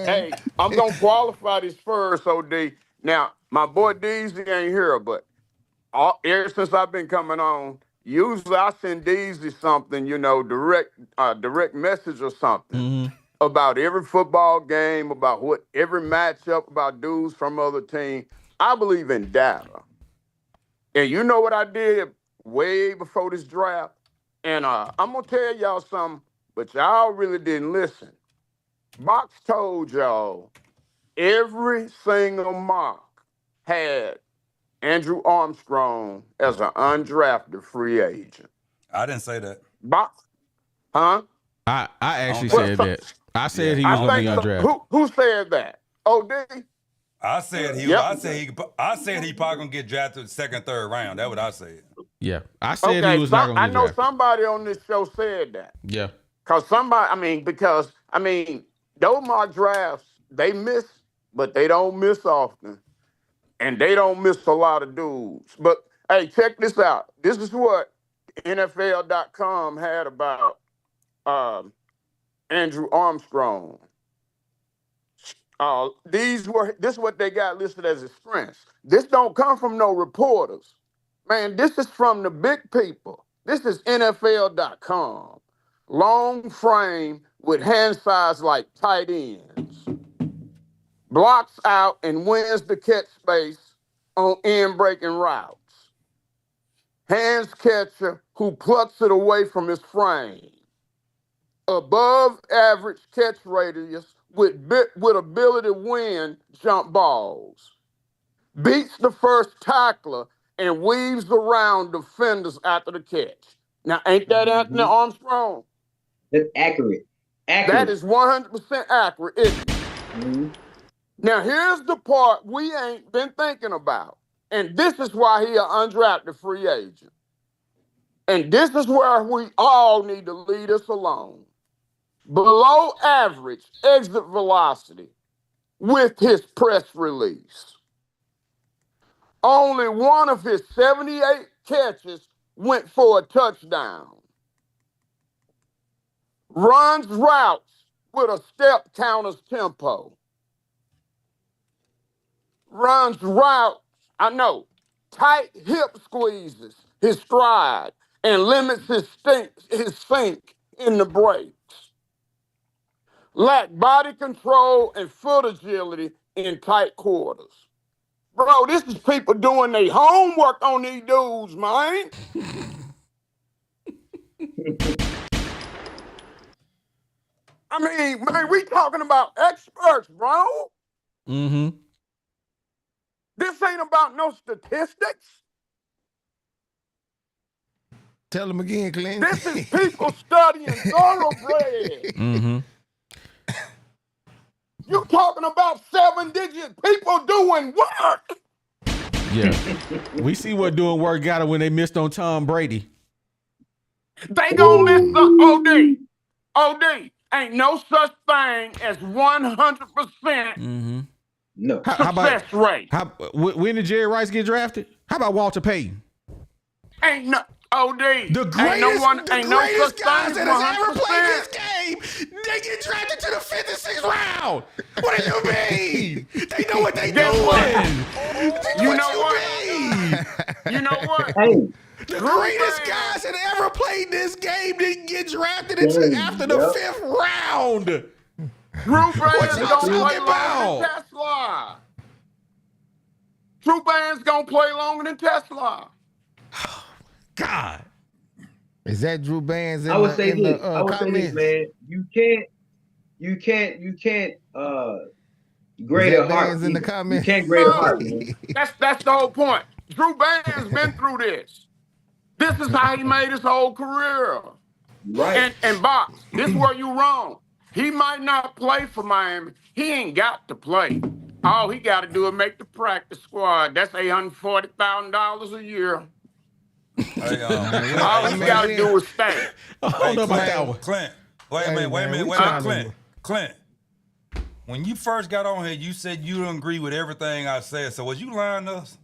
Hey, I'm gonna qualify this first, OD. Now, my boy Deezy ain't here, but ever since I've been coming on, usually I send Deezy something, direct message or something about every football game, about every matchup, about dudes from other teams. I believe in data. And you know what I did way before this draft? And I'm going to tell y'all something, but y'all really didn't listen. Box told y'all every single mock had Andrew Armstrong as an undrafted free agent. I didn't say that. Box, huh? I actually Well, said so- that. I said Yeah. he was I gonna be think undrafted. who said that? OD? I said he. Yep. I said he probably gonna get drafted second, third round. That's what I said. Yeah, I said he Okay, was not gonna I get know drafted. somebody on this show said that. Yeah, Because those mock drafts, they miss, but they don't miss often. And they don't miss a lot of dudes. But hey, check this out. This is what NFL.com had about Andrew Armstrong. This is what they got listed as his strengths. This don't come from no reporters. Man, this is from the big people. This is NFL.com. Long frame with hand size like tight ends. Blocks out and wins the catch space on end breaking routes. Hands catcher who plucks it away from his frame. Above average catch radius with ability to win jump balls. Beats the first tackler and weaves around defenders after the catch. Now, ain't that Anthony Armstrong? That's accurate. That is 100% accurate, isn't it? Mhm. Now, here's the part we ain't been thinking about. And this is why he an undrafted free agent. And this is where we all need to leave us alone. Below average exit velocity with his press release. Only one of his 78 catches went for a touchdown. Runs routes with a step counter's tempo. Runs routes, tight hip squeezes his stride and limits his sink in the brakes. Lack body control and foot agility in tight quarters. Bro, this is people doing their homework on these dudes, man. Man, we talking about experts, bro. mm-hmm. This ain't about no statistics. Tell him again, Clint. This is people studying thoroughbred. Mm-hmm. You talking about 7-digit people doing work. Yeah, we see what doing work got it when they missed on Tom Brady. They gonna miss the OD. Ain't no such thing as 100% Mm-hmm. No. success rate. When did Jerry Rice get drafted? How about Walter Payton? Ain't no OD. The greatest, ain't no such guys thing that as has ever 100%. played this game, they get drafted to the 5th and 6th round. What do you mean? They know what they Guess doing. what? You know what? Mean? You know what? Hey, The greatest guys that ever played this game didn't get drafted until after the 5th round. Drew Bands y'all gonna play talking longer about? than Teslaa. Drew Bands gonna play longer than Teslaa. God. Is that Drew Bands in I would say this. the I would say comments? this, man. You can't grade Is a that heart. Bands in the either. comments? You can't grade a heart, man. That's the whole point. Drew Bands been through this. This is how he made his whole career. Right. And Box, this is where you wrong. He might not play for Miami. He ain't got to play. All he got to do is make the practice squad. That's $840,000 a year. Hey, All he got to do is stay. I don't know about that one. Clint, wait a Hey, minute, man, we trying to- Clint. When you first got on here, you said you don't agree with everything I said. So was you lying to us?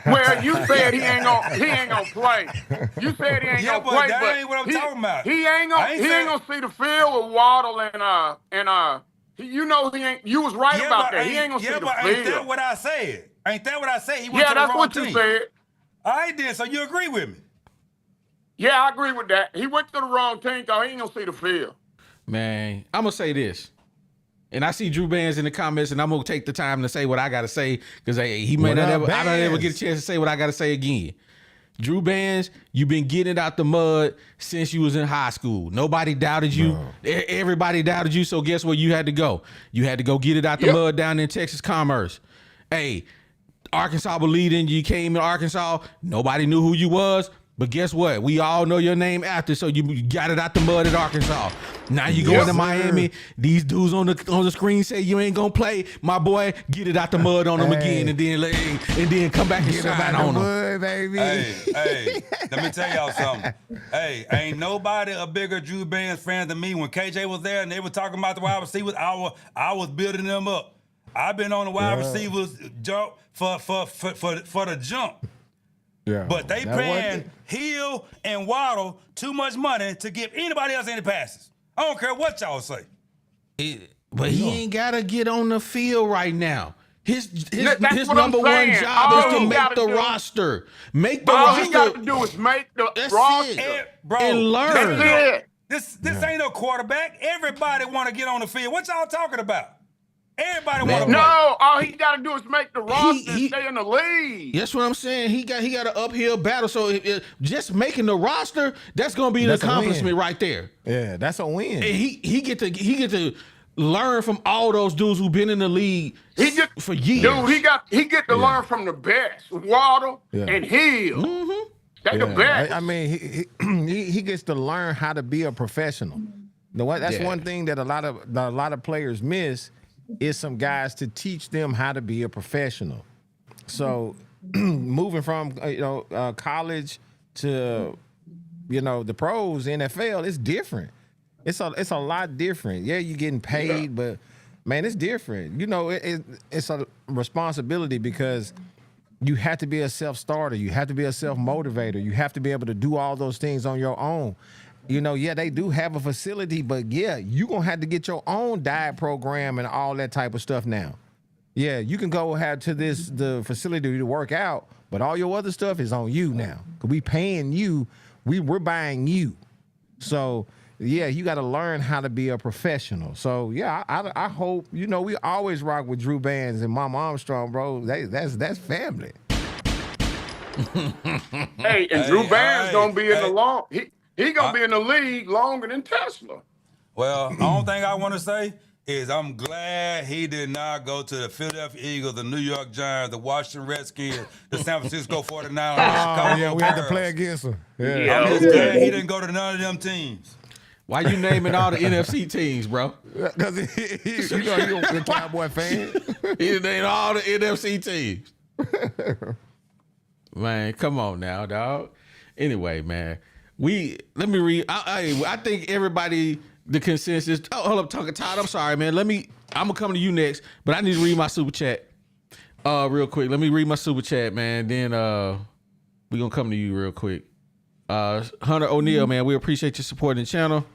Well, you said he ain't gonna play. You said he ain't Yeah, gonna but play, that but ain't what I'm talking about. He ain't gonna see the field with Waddle and you know he ain't. You was right about that. He ain't gonna see the but field. ain't that what I said? Ain't that what I said? He went Yeah, to the that's wrong what team. you said. I did, so you agree with me. Yeah, I agree with that. He went to the wrong team because he ain't gonna see the field. Man, I'm gonna say this. And I see Drew Bands in the comments, and I'm gonna take the time to say what I gotta say because he may What not up, ever. I don't ever Bands? get a chance to say what I gotta say again. Drew Bands, you've been getting it out the mud since you was in high school. Nobody doubted you. Everybody doubted you. So guess where you had to go? You had to go get it out the mud down in Texas Commerce. Hey, Arkansas believed in you. You came to Arkansas. Nobody knew who you was. But guess what? We all know your name after, so you got it out the mud at Arkansas. Now you going to Miami. These dudes on the screen say you ain't gonna play. My boy, get it out the mud on them again, and then come back and shine on them. Mud, baby. Hey, let me tell y'all something. Hey, ain't nobody a bigger Drew Bands fan than me. When KJ was there and they were talking about the wide receivers, I was building them up. I've been on the wide receivers jump for the jump. Yeah. But they paying Hill and Waddle too much money to give anybody else any passes. I don't care what y'all say. But he ain't gotta get on the field right now. His That's what number I'm one saying. job All is to he make gotta the do- roster. Make the All roster. he got to do is make the That's roster. it. Bro, And learn. That's it. This ain't no quarterback. Everybody want to get on the field. What y'all talking about? Everybody want to play. No, all he got to do is make the roster and he- stay in the league. That's what I'm saying. He got an uphill battle. So just making the roster, that's gonna be an That's a accomplishment win. right there. Yeah, that's a win. And he get to learn from all those dudes who've been in the league for years. Dude, he get to learn from the best, Waddle and Hill. Mm-hmm. They the best. I mean, he gets to learn how to be a professional. That's one thing that a lot of players miss is some guys to teach them how to be a professional. So moving from college to the pros, NFL, it's different. It's a lot different. Yeah, you're getting paid, but man, it's different. It's a responsibility because you have to be a self-starter. You have to be a self-motivator. You have to be able to do all those things on your own. They do have a facility, but you're going to have to get your own diet program and all that type of stuff now. Yeah, you can go to the facility to work out, but all your other stuff is on you now. 'Cause we paying you, we're buying you. So, yeah, you got to learn how to be a professional. So, yeah, I hope, we always rock with Drew Bands and Mama Armstrong, bro. That's family. Hey, and Drew Bands gonna be in the long. He gonna be in the league longer than Teslaa. Well, the only thing I want to say is I'm glad he did not go to the Philadelphia Eagles, the New York Giants, the Washington Redskins, the San Francisco 49ers, the Chicago we had to Bears. play against them. Yeah. I'm just glad he didn't go to none of them teams. Why you naming all the NFC teams, bro? Because you're a Cowboy fan. He named all the NFC teams. Man, come on now, dog. Anyway, man, let me read. I think everybody, the consensus. Oh, hold up, Todd. I'm sorry, man. I'm gonna come to you next, but I need to read my super chat. Real quick. Let me read my super chat, man. Then we gonna come to you real quick. Hunter O'Neill, man, we appreciate you supporting the channel.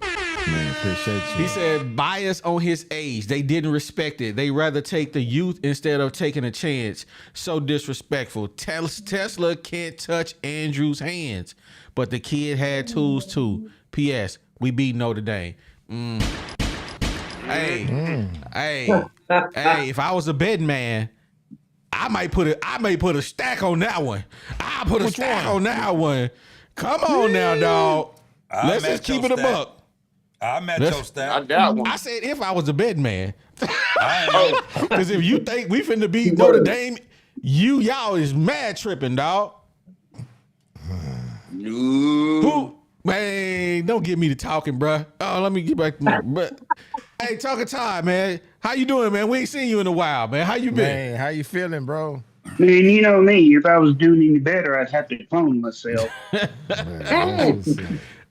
Man, appreciate you. He said, bias on his age. They didn't respect it. They rather take the youth instead of taking a chance. So disrespectful. Tesla can't touch Andrew's hands, but the kid had tools too. P.S. We beat Notre Dame. Hey, if I was a betting man, I may put a stack on that one. I'll put a stack on that one. Come on now, dog. Let's just keep it a buck. I met your staff. I said if I was a betting man. Because if you think we finna beat Notre Dame, y'all is mad tripping, dog. Who? Man, don't get me to talking, bruh. Oh, let me get back to but hey, talking time, man. How you doing, man? We ain't seen you in a while, man. How you been? Man, how you feeling, bro? Man, you know me. If I was doing any better, I'd have to clone myself.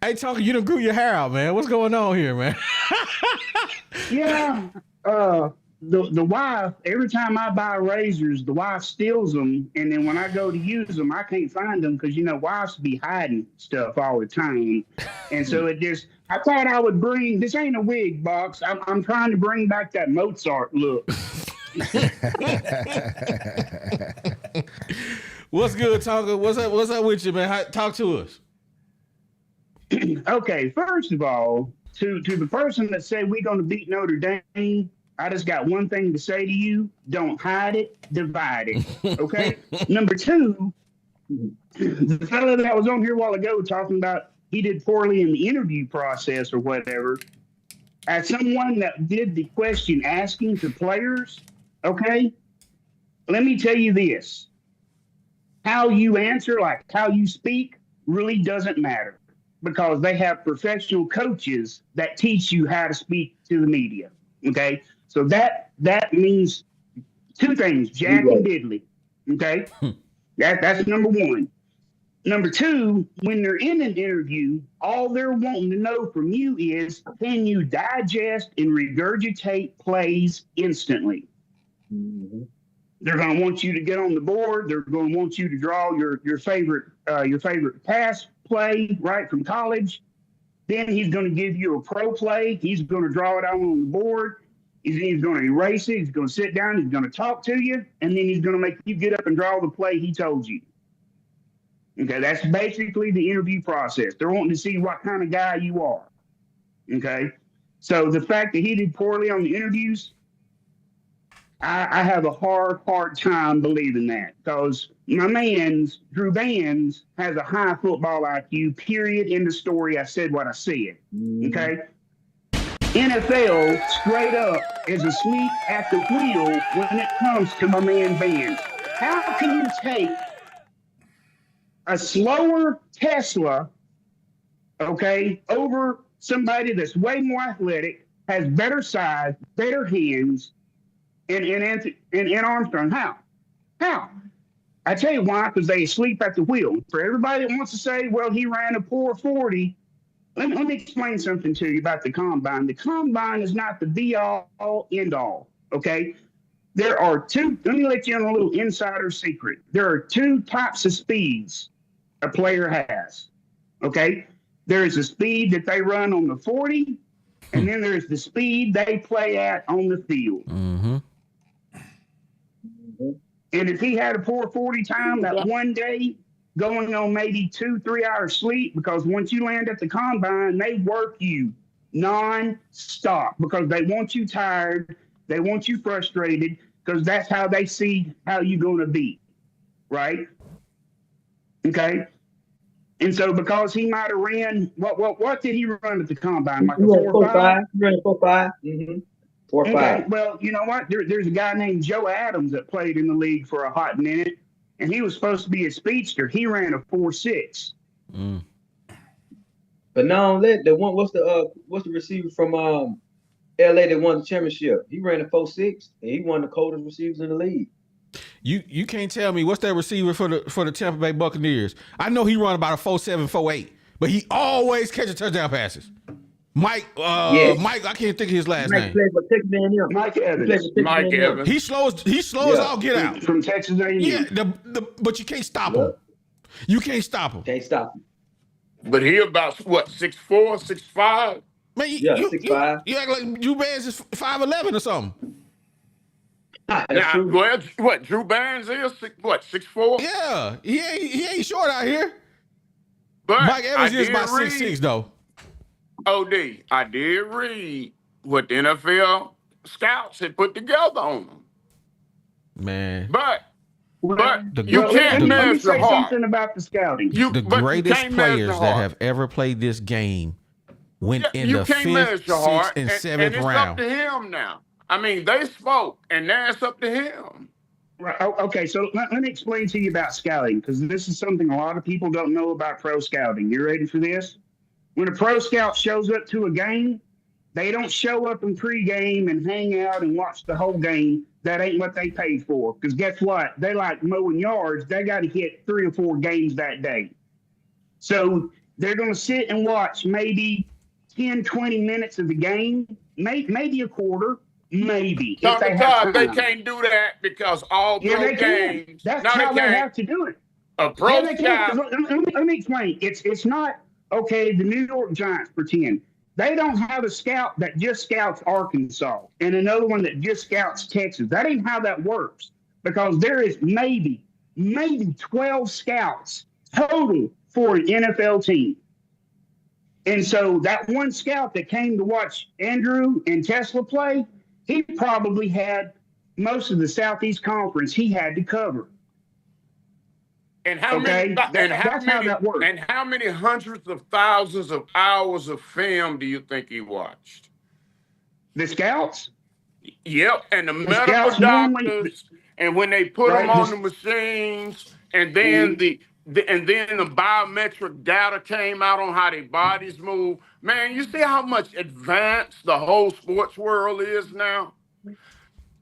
Hey, Talker, you done grew your hair out, man. What's going on here, man? Yeah. The wife, every time I buy razors, the wife steals them. And then when I go to use them, I can't find them because, wives be hiding stuff all the time. And so I thought I would bring, this ain't a wig box. I'm trying to bring back that Mozart look. What's good, Talker? What's up with you, man? Talk to us. Okay, first of all, to the person that said we're going to beat Notre Dame, I just got one thing to say to you. Don't hide it, divide it. Okay? Number two, The fellow that was on here a while ago talking about he did poorly in the interview process or whatever, as someone that did the question asking to players, okay, let me tell you this. How you answer, like how you speak, really doesn't matter because they have professional coaches that teach you how to speak to the media. Okay. So that means two things, Jack and Diddley. Okay. That's number one. Number two, when they're in an interview, all they're wanting to know from you is, can you digest and regurgitate plays instantly? Mm-hmm. They're going to want you to get on the board. They're going to want you to draw your favorite pass play right from college. Then he's going to give you a pro play. He's going to draw it out on the board. He's going to erase it. He's going to sit down. He's going to talk to you, and then he's going to make you get up and draw the play he told you. Okay, that's basically the interview process. They're wanting to see what kind of guy you are. Okay, so the fact that he did poorly on the interviews, I have a hard time believing that because my man, Drew Bands, has a high football IQ, period, in the story. I said what I said, okay? NFL, straight up, is asleep at the wheel when it comes to my man Bands. How can you take a slower Tesla, okay, over somebody that's way more athletic, has better size, better hands, and Armstrong? How? I tell you why, because they sleep at the wheel. For everybody that wants to say, well, he ran a poor 40, let me explain something to you about the combine. The combine is not the be-all, end-all, okay? There are two, let me let you in a little insider secret. There are two types of speeds a player has, okay? There is a speed that they run on the 40, and then there's the speed they play at on the field. Mm-hmm. And if he had a poor 40 time that one day, going on maybe 2-3 hours sleep, because once you land at the combine, they work you non-stop because they want you tired, they want you frustrated, because that's how they see how you're going to be, right? Okay? And so because he might have ran, what did he run at the combine? Like a 4.5? He ran a 4.5. Mm-hmm. 4.5. Okay, well, you know what? There's a guy named Joe Adams that played in the league for a hot minute, and he was supposed to be a speedster. He ran a 4.6. Mm. But now the one, what's the receiver from LA that won the championship? He ran a 4.6, and he won the coldest receivers in the league. You can't tell me what's that receiver for the Tampa Bay Buccaneers. I know he run about a 4.7, 4.8, but he always catches touchdown passes. Mike, yes. Mike, I can't think of his last name. Mike Evans. Mike Evans. He slows all get out. From Texas A&M. Yeah, but you can't stop him. You can't stop him. Can't stop him. But he about, what, 6'4", 6'5"? Man, 6'5". You act like Drew Bands is 5'11" or something. Now, well, what, Drew Bands is, 6'4"? Yeah, he ain't short out here. But Mike Evans is about 6'6", though. OD, I did read what the NFL scouts had put together on him. Man. But you can't measure hard. Something about the scouting. The greatest players that have ever played this game went in the 5th, 6th, and 7th round. It's up to him now. I mean, they spoke, and now it's up to him. Right. Okay, so let me explain to you about scouting, because this is something a lot of people don't know about pro scouting. You ready for this? When a pro scout shows up to a game, they don't show up in pregame and hang out and watch the whole game. That ain't what they paid for. Because guess what? They like mowing yards. They got to hit 3 or 4 games that day. So they're going to sit and watch maybe 10, 20 minutes of the game, maybe a quarter, maybe. Sometimes they can't do that because all pro games. That's how they have to do it. A pro scout. Let me explain. It's not. Okay, the New York Giants pretend. They don't have a scout that just scouts Arkansas and another one that just scouts Texas. That ain't how that works because there is maybe 12 scouts total for an NFL team. And so that one scout that came to watch Andrew and Teslaa play, he probably had most of the Southeast Conference he had to cover. And how Okay, many? And how that's how many? that works. And how many hundreds of thousands of hours of film do you think he watched? The scouts, Yep, and the medical scouts normally- doctors, and when they put Right, them on just- the machines, and then the biometric data came out on how their bodies move. Man, you see how much advanced the whole sports world is now?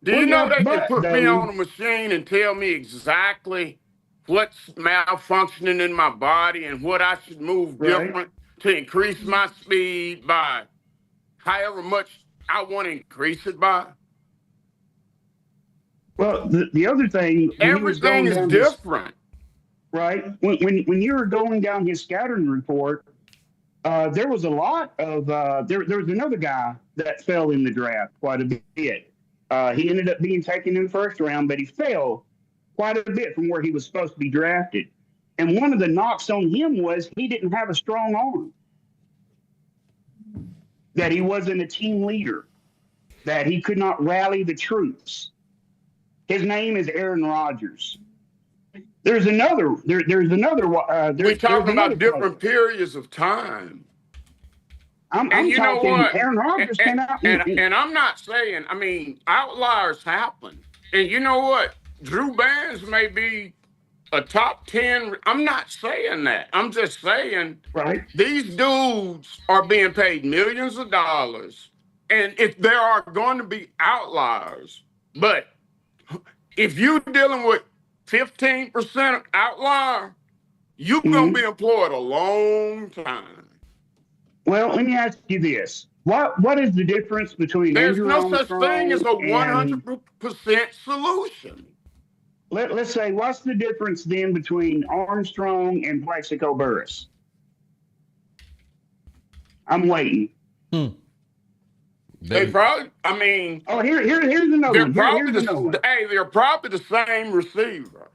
Do you know they can put me on a machine and tell me exactly what's malfunctioning in my body and what I should move different to increase my speed by however much I want to increase it by? Well, the other thing, Everything is different. Right? When you were going down his scouting report, there was a lot of there was another guy that fell in the draft quite a bit. He ended up being taken in the first round, but he fell quite a bit from where he was supposed to be drafted. And one of the knocks on him was he didn't have a strong arm, that he wasn't a team leader, that he could not rally the troops. His name is Aaron Rodgers. There's another. We're talking about different periods of time. I'm you know talking what? Aaron Rodgers came out. And I'm not saying, I mean, outliers happen. And you know what? Drew Bands may be a top 10. I'm not saying that. I'm just saying these dudes are being paid millions of dollars. And if there are going to be outliers, but if you're dealing with 15% outlier, you're going to be employed a long time. Well, let me ask you this. What is the difference between There's Andrew no Armstrong such thing as a and- 100% solution. Let's say, what's the difference then between Armstrong and Plaxico Burress? I'm waiting. They probably, I mean. Oh, here's another one. They're probably the same receiver.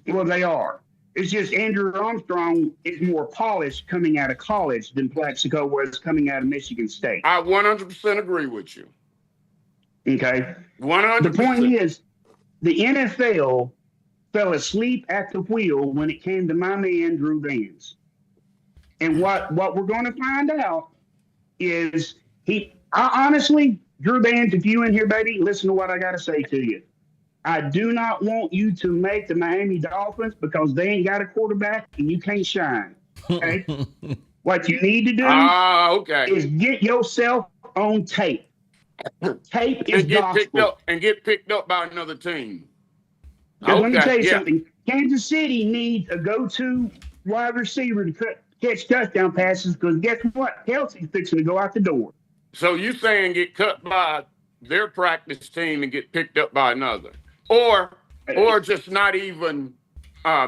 Well, they are. It's just Andrew Armstrong is more polished coming out of college than Plaxico was coming out of Michigan State. I 100% agree with you. Okay. 100%. The point is, the NFL fell asleep at the wheel when it came to my man Drew Vance. And what we're going to find out is honestly, Drew Vance, if you in here, baby, listen to what I got to say to you. I do not want you to make the Miami Dolphins because they ain't got a quarterback and you can't shine. Okay? What you need to do is get yourself on tape. Tape is gospel. Get picked up by another team. Let me tell you something. Kansas City needs a go-to wide receiver to catch touchdown passes because guess what? Kelsey's fixing to go out the door. So you saying get cut by their practice team and get picked up by another. Or just not even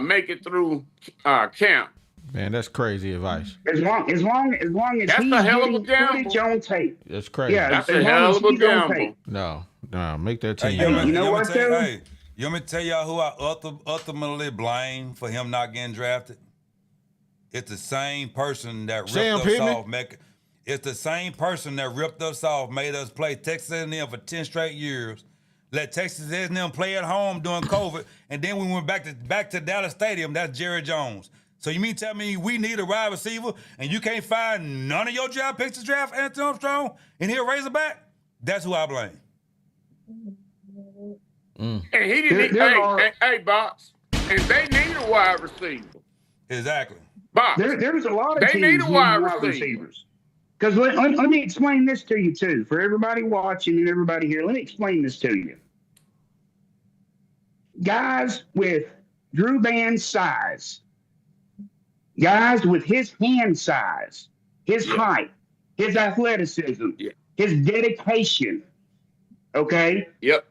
make it through camp. Man, that's crazy advice. As long as that's he's a hell of a getting gamble. footage on tape. That's crazy. Yeah, that's a hell of a gamble. No, make that team. You want me to tell y'all who I ultimately blame for him not getting drafted? It's the same person that ripped us off. It's the same person that ripped us off, made us play Texas A&M for 10 straight years. Let Texas A&M play at home during COVID, and then we went back to Dallas Stadium. That's Jerry Jones. So you mean tell me we need a wide receiver, and you can't find none of your draft picks to draft Anthony Armstrong, and he'll Razorback? That's who I blame. And he didn't. Hey, Box. And they need a wide receiver. Exactly. Box. There's a lot of they teams need a wide receivers. Because let me explain this to you, too. For everybody watching and everybody here, let me explain this to you. Guys with Drew Band's size, guys with his hand size, his height, his athleticism, his dedication, okay? Yep.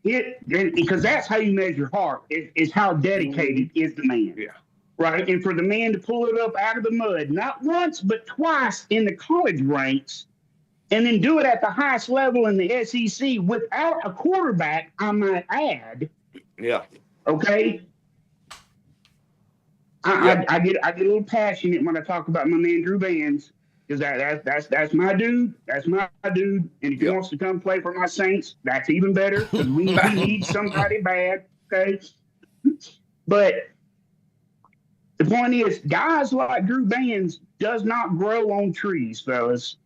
Because that's how you measure heart, is how dedicated is the man. Yeah. Right, and for the man to pull it up out of the mud, not once but twice in the college ranks, and then do it at the highest level in the SEC without a quarterback, I might add. Yeah. Okay. I get a little passionate when I talk about my man Drew Bands because that's my dude. That's my dude. And if he wants to come play for my Saints, that's even better because we need somebody bad. Okay. But the point is, guys like Drew Bands does not grow on trees, fellas.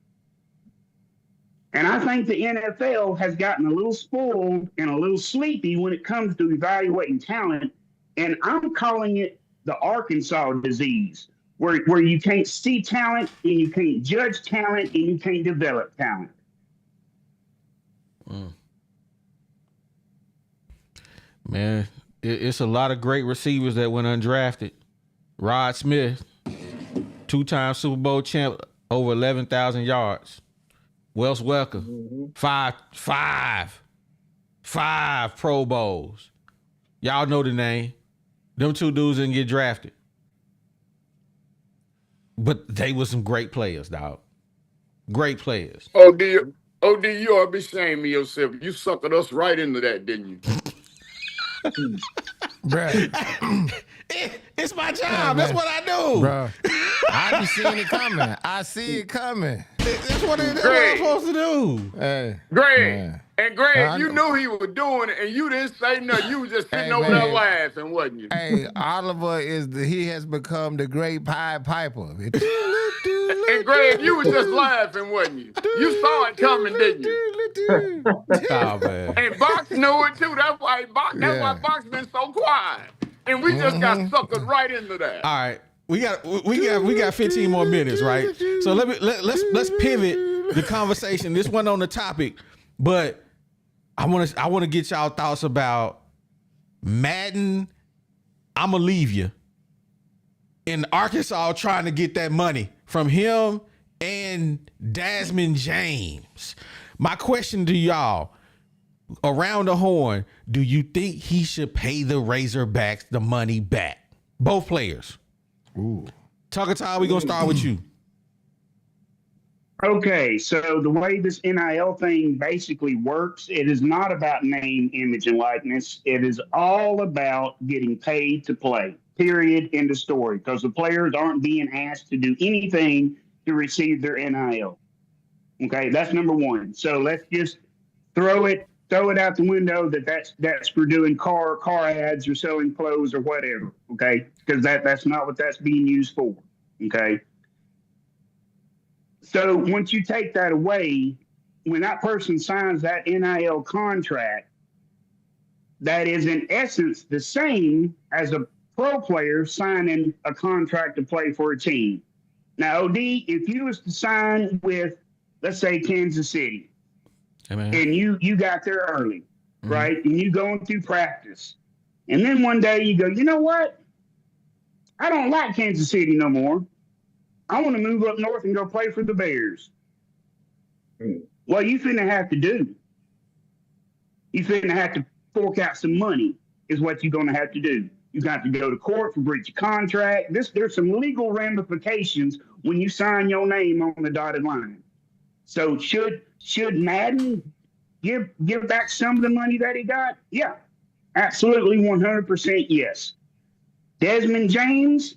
And I think the NFL has gotten a little spoiled and a little sleepy when it comes to evaluating talent. And I'm calling it the Arkansas disease, where you can't see talent and you can't judge talent and you can't develop talent. Man, it's a lot of great receivers that went undrafted. Rod Smith, 2-time Super Bowl champ, over 11,000 yards. Wes Welker, five Pro Bowls. Y'all know the name. Them two dudes didn't get drafted. But they were some great players, dog. Great players. OD, you ought to be ashamed of yourself. You suckered us right into that, didn't you? Bruh. It's my job. That's what I do. Bro, I be seeing it coming. I see it coming. That's what I'm supposed to do. Hey, Greg. man. And Greg, I you know. knew he was doing it, and you didn't say nothing. You was just sitting Hey, over man. there laughing, wasn't you? Hey, Oliver he has become the great Pied Piper. And Greg, you was just laughing, wasn't you? You saw it coming, didn't you? Oh, man. And Box knew it too. That's why Box been so quiet. And we just got suckered right into that. All right. We got 15 more minutes, right? So let's pivot the conversation. This wasn't on the topic, but I want to get y'all thoughts about Madden. I'ma leave you in Arkansas trying to get that money from him and Desmond James. My question to y'all, around the horn, do you think he should pay the Razorbacks the money back? Both players. Ooh. Tucker Ty, we gonna start with you. Okay, so the way this NIL thing basically works, it is not about name, image, and likeness. It is all about getting paid to play. Period. End of story. Because the players aren't being asked to do anything to receive their NIL. Okay, that's number one. So let's just throw it out the window that's for doing car ads or selling clothes or whatever. Okay, because that's not what that's being used for. Okay. So once you take that away, when that person signs that NIL contract, that is in essence the same as a pro player signing a contract to play for a team. Now, OD, if you was to sign with, let's say, Kansas City, and you got there early, right? And you going through practice. And then one day you go, you know what? I don't like Kansas City no more. I want to move up north and go play for the Bears. What you finna have to do? You finna have to fork out some money is what you're going to have to do. You got to go to court for breach of contract. There's some legal ramifications when you sign your name on the dotted line. So should Madden give back some of the money that he got? Yeah, absolutely, 100% yes. Desmond James,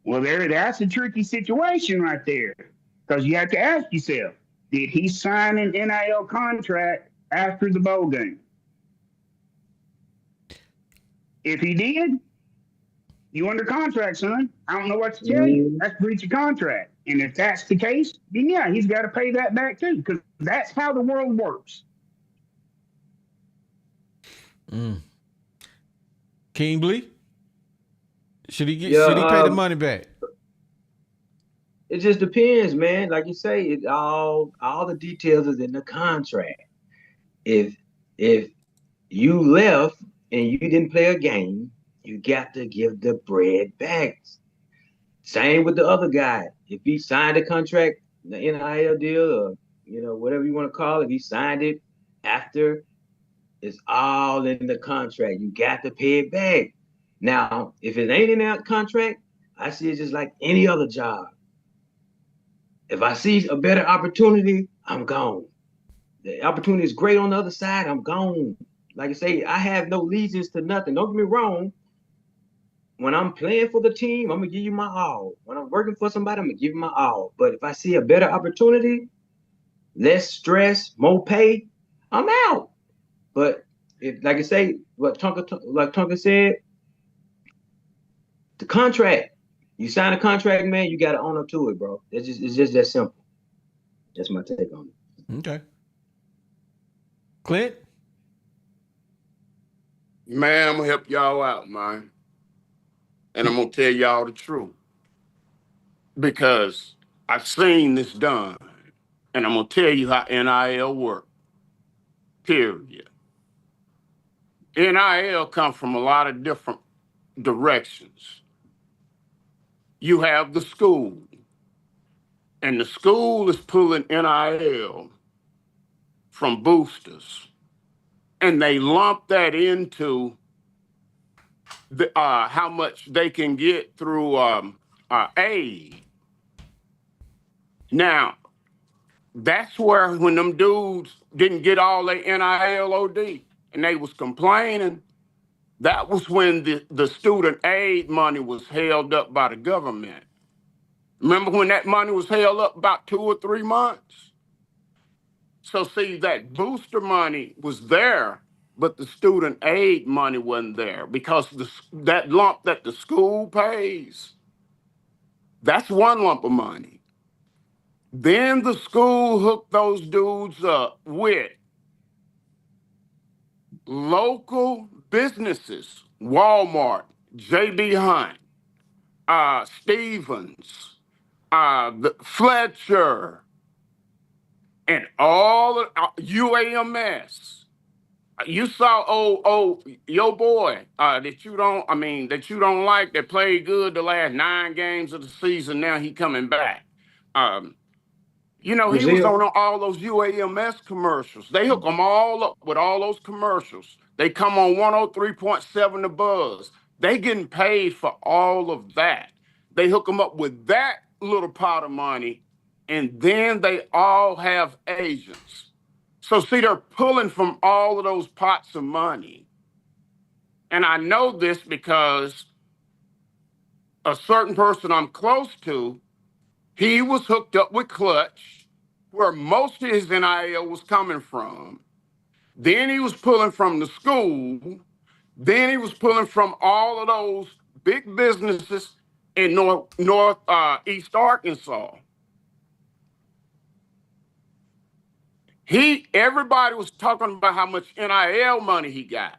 well, that's a tricky situation right there, because you have to ask yourself, did he sign an NIL contract after the bowl game? If he did, you under contract, son. I don't know what to tell you. That's breach of contract. And if that's the case, then yeah, he's got to pay that back too, because that's how the world works. Kingsley, should he pay the money back? It just depends, man. Like you say, it all the details is in the contract. If you left and you didn't play a game, you got to give the bread back. Same with the other guy. If he signed a contract, the NIL deal, or whatever you want to call it, if he signed it after, it's all in the contract. You got to pay it back. Now, if it ain't in that contract, I see it just like any other job. If I see a better opportunity, I'm gone. The opportunity is great on the other side, I'm gone. Like I say, I have no allegiance to nothing. Don't get me wrong. When I'm playing for the team, I'm going to give you my all. When I'm working for somebody, I'm going to give you my all. But if I see a better opportunity, less stress, more pay, I'm out. But if like I say, what Tonka said, the contract. You sign a contract, man. You got to own up to it, bro. It's just that simple. That's my take on it. Okay. Clint? Man, I'm gonna help y'all out, man. And I'm gonna tell y'all the truth. Because I've seen this done. And I'm gonna tell you how NIL work. Period. NIL comes from a lot of different directions. You have the school. And the school is pulling NIL from boosters. And they lump that into the, how much they can get through aid. Now, that's where when them dudes didn't get all their NILOD and they was complaining, that was when the student aid money was held up by the government. Remember when that money was held up about 2 or 3 months? So see, that booster money was there, but the student aid money wasn't there because that lump that the school pays, that's one lump of money. Then the school hooked those dudes up with local businesses, Walmart, J.B. Hunt, Stevens, Fletcher, and all of UAMS. You saw your boy that you don't like, that played good the last 9 games of the season. Now he coming back. He was on all those UAMS commercials. They hook them all up with all those commercials. They come on 103.7 The Buzz. They getting paid for all of that. They hook them up with that little pot of money, and then they all have agents. So see, they're pulling from all of those pots of money. And I know this because a certain person I'm close to, he was hooked up with Clutch, where most of his NIL was coming from. Then he was pulling from the school. Then he was pulling from all of those big businesses in Northeast Arkansas. Everybody was talking about how much NIL money he got.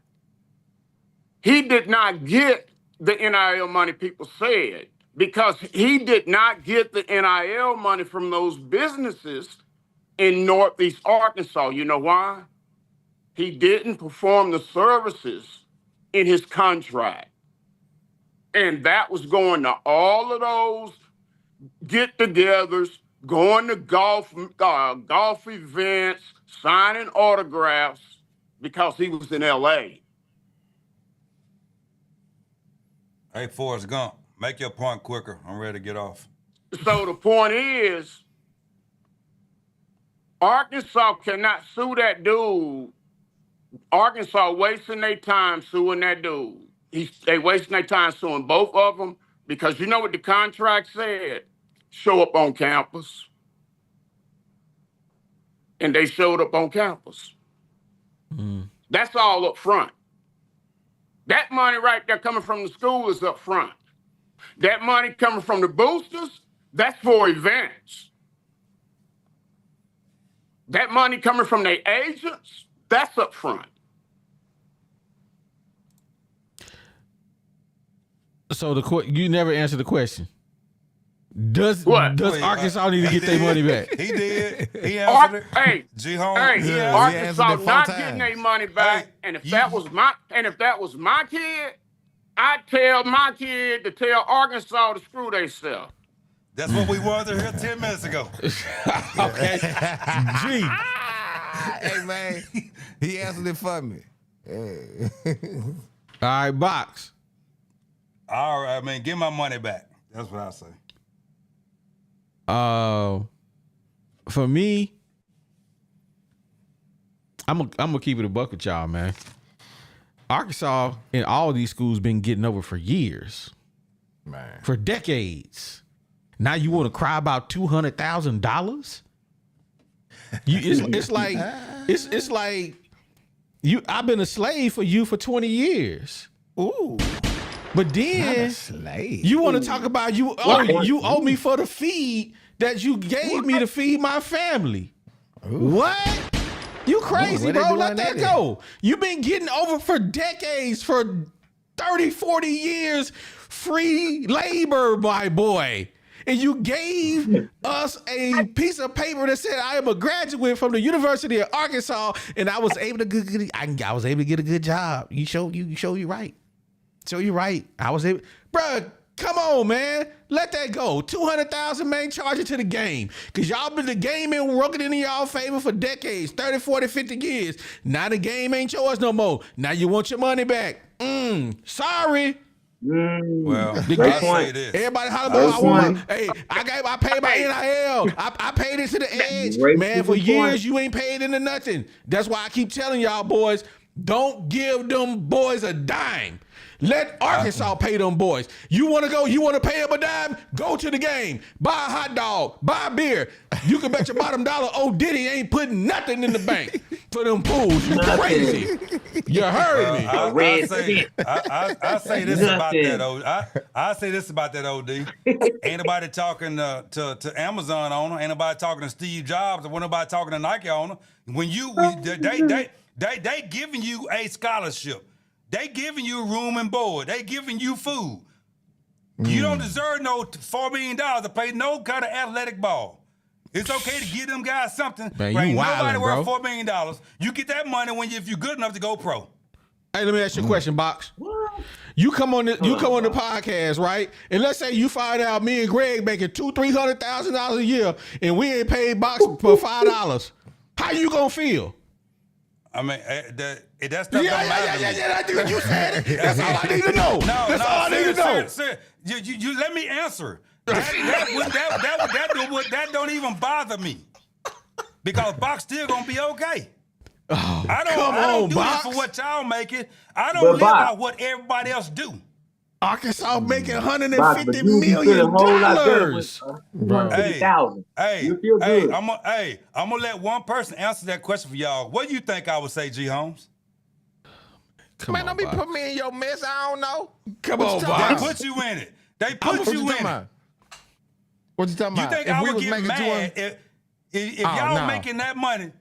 He did not get the NIL money people said, because he did not get the NIL money from those businesses in Northeast Arkansas. You know why? He didn't perform the services in his contract. And that was going to all of those get-togethers, going to golf events, signing autographs, because he was in L.A. Hey, Forrest Gump, make your point quicker. I'm ready to get off. So the point is, Arkansas cannot sue that dude. Arkansas wasting their time suing that dude. They wasting their time suing both of them because you know what the contract said? Show up on campus. And they showed up on campus. That's all up front. That money right there coming from the school is up front. That money coming from the boosters, that's for events. That money coming from their agents, that's up front. So you never answered the question. Does Arkansas need to get their money back? He did. He answered it. Hey, Arkansas not getting their money back. Hey, and if that was my kid, I'd tell my kid to tell Arkansas to screw themselves. That's what we wanted to hear 10 minutes ago. Okay. Gee. Hey, man, he answered it for me. Hey. All right, Box. All right, man, give my money back. That's what I say. For me, I'm gonna keep it a buck with y'all, man. Arkansas and all of these schools been getting over for years, Man. for decades. Now you want to cry about $200,000? It's like I've been a slave for you for 20 years. Ooh. But Not then a slave. you want to talk about you owe me for the feed that you gave me to feed my family. What? You crazy, What they bro. doing Let that that go. You've been getting over for decades, for 30, 40 years, free labor, my boy. And you gave us a piece of paper that said I am a graduate from the University of Arkansas, and I was able to get a good job. You show you right. So you're right. I was able, bruh, come on, man. Let that go. 200,000, man, charge it to the game. Because y'all been the game been working in y'all favor for decades, 30, 40, 50 years. Now the game ain't yours no more. Now you want your money back. Sorry. Well, The I game- say this. Everybody holler about I want my, hey, I paid my NIL. I paid into the edge. Man, for years you ain't paid into nothing. That's why I keep telling y'all boys, don't give them boys a dime. Let Arkansas pay them boys. You want to pay them a dime? Go to the game. Buy a hot dog. Buy a beer. You can bet your bottom dollar old Diddy ain't putting nothing in the bank for them fools. You crazy. You heard me. I say this about that, OD. I say this about that, OD. Ain't nobody talking to Amazon owner. Ain't nobody talking to Steve Jobs. Or ain't nobody talking to Nike owner. They giving you a scholarship. They giving you room and board. They giving you food. You don't deserve no $4 million to play no kind of athletic ball. It's okay to give them guys something. Man, Ain't you nobody wildin', worth bro. $4 million. You get that money if you're good enough to go pro. Hey, let me ask you a question, Box. You come on the podcast, right? And let's say you find out me and Greg making $200,000-$300,000 a year, and we ain't paid Box for $5. How you gonna feel? I mean, that stuff don't matter to me. I think you said it. That's all I need to know. That's all I need to know. Sir, you let me answer. That don't even bother me because Box still gonna be okay. Oh, I don't do this for what y'all making. I don't live by what everybody else do. Arkansas making Box, but $150 you be feeling a whole lot better million. with, 150,000. You feel Hey, good. I'm gonna let one person answer that question for y'all. What do you think I would say, G Holmes? Man, don't be putting me in your mess. I don't know. Come on, They Box. put you in it. They put What you you in talking it. about? What you talking You about? think I would get making mad if Oh, y'all no. making that money?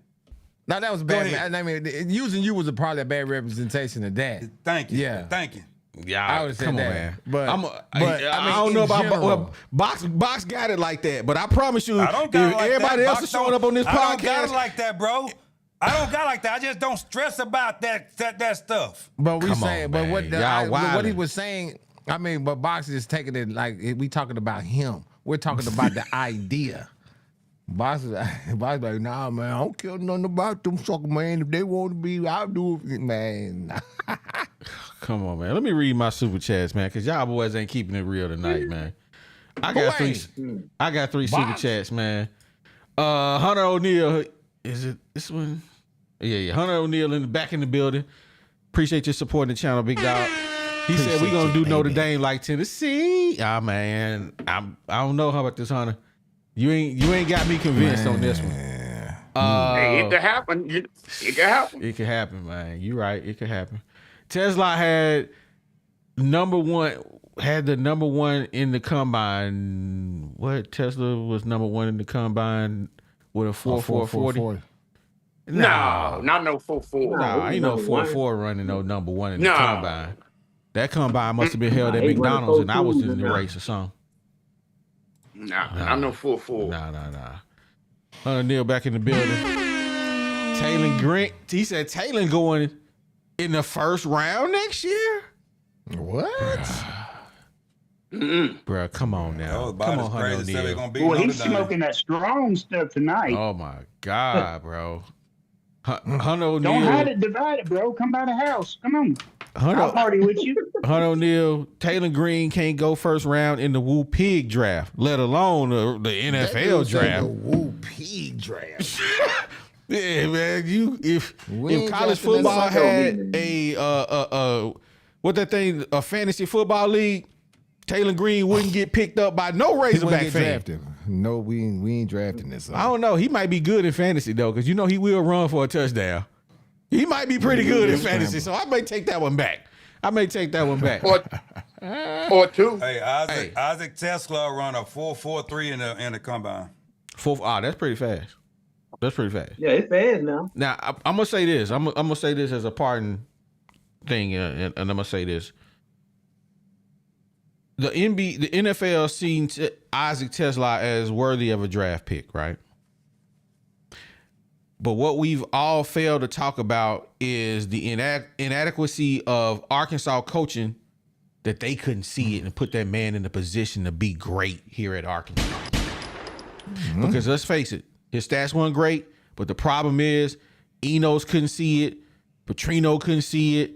No, that was Go bad. ahead. I mean, using you was probably a bad representation of that. Thank you. Yeah. Thank you. Yeah, I would've said come on, that. man. But- I mean, don't in know about general. Box got it like that, but I promise you, I don't if got it like everybody that. else Box is showing don't- up on this I don't got it podcast, like that, bro. I don't got it like that. I just don't stress about that stuff. But we Come saying, on, but man. what Y'all what he wildin'. was saying, I mean, but Box is taking it like we talking about him. We're talking about the idea. Box is like, nah, man, I don't care nothing about them sucker, man. If they want to be, I'll do it, man. come on, man. Let me read my super chats, man, because y'all boys ain't keeping it real tonight, man. I got three super Box. chats, man. Hunter O'Neal, is it this one? Yeah. Hunter O'Neal back in the building. Appreciate your support in the channel, big dog. He said we gonna do Notre Dame like Tennessee. Ah, man, I don't know. How about this, Hunter? You ain't got me convinced on this one. Hey, it could happen. It could happen. It could happen, man. You right. It could happen. Teslaa had the number one in the combine. What? Teslaa was number one in the combine with a 4.40. No, not no 4.4. No, ain't no 4.4 running no number one in the combine. That combine must have been held at McDonald's and I was in the race or something. Not no 4.4. Nah. Hunter Neal back in the building. Taylor Grant. He said Taylor going in the first round next year. What? Bro, come on That now. was about Come as on, Hunter crazy as they're O'Neal. gonna be. Boy, Notre he's Dame. smoking that strong stuff tonight. Oh my God, bro. Hunter O'Neal. Don't hide it, divide it, bro. Come by the house. Come on. I'll Hunter, party with you. Hunter O'Neal, Taylor Green can't go first round in the Woo Pig draft, let alone the NFL draft. The Woo Pig draft. Yeah, man. If ain't college drafting football that had a fantasy football league, Taylor Green wouldn't get picked up by no Razorback fan. drafted. No, we ain't drafting this. I don't know. He might be good in fantasy though, because he will run for a touchdown. He might be pretty good in fantasy, so I may take that one back. Or two. Hey, Isaac Teslaa run a 4.43 in the combine. That's pretty fast. Yeah, it's fast now. Now I'm gonna say this. I'm gonna say this as a parting thing, and I'm gonna say this. The NFL seen Isaac Teslaa as worthy of a draft pick, right? But what we've all failed to talk about is the inadequacy of Arkansas coaching, that they couldn't see it and put that man in the position to be great here at Arkansas. Because let's face it, his stats weren't great, but the problem is Enos couldn't see it, Petrino couldn't see it,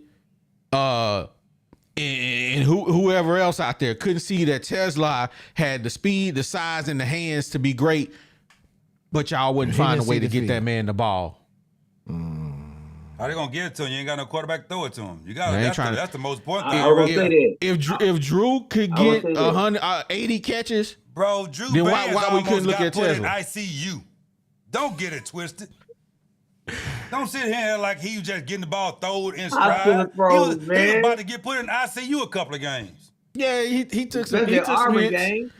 and whoever else out there couldn't see that Teslaa had the speed, the size, and the hands to be great, but y'all wouldn't find a way to get that man the ball. How they gonna get it to him? You ain't got no quarterback to throw it to him. You got that's the most important thing. I will say that. If Drew could get 180 catches, bro, Drew then Bands why we couldn't look at put in Teslaa? ICU. Don't get it twisted. Don't sit here like he was just getting the ball thrown in stride. He was about to get put in ICU a couple of games. Yeah, he took some hits. Game.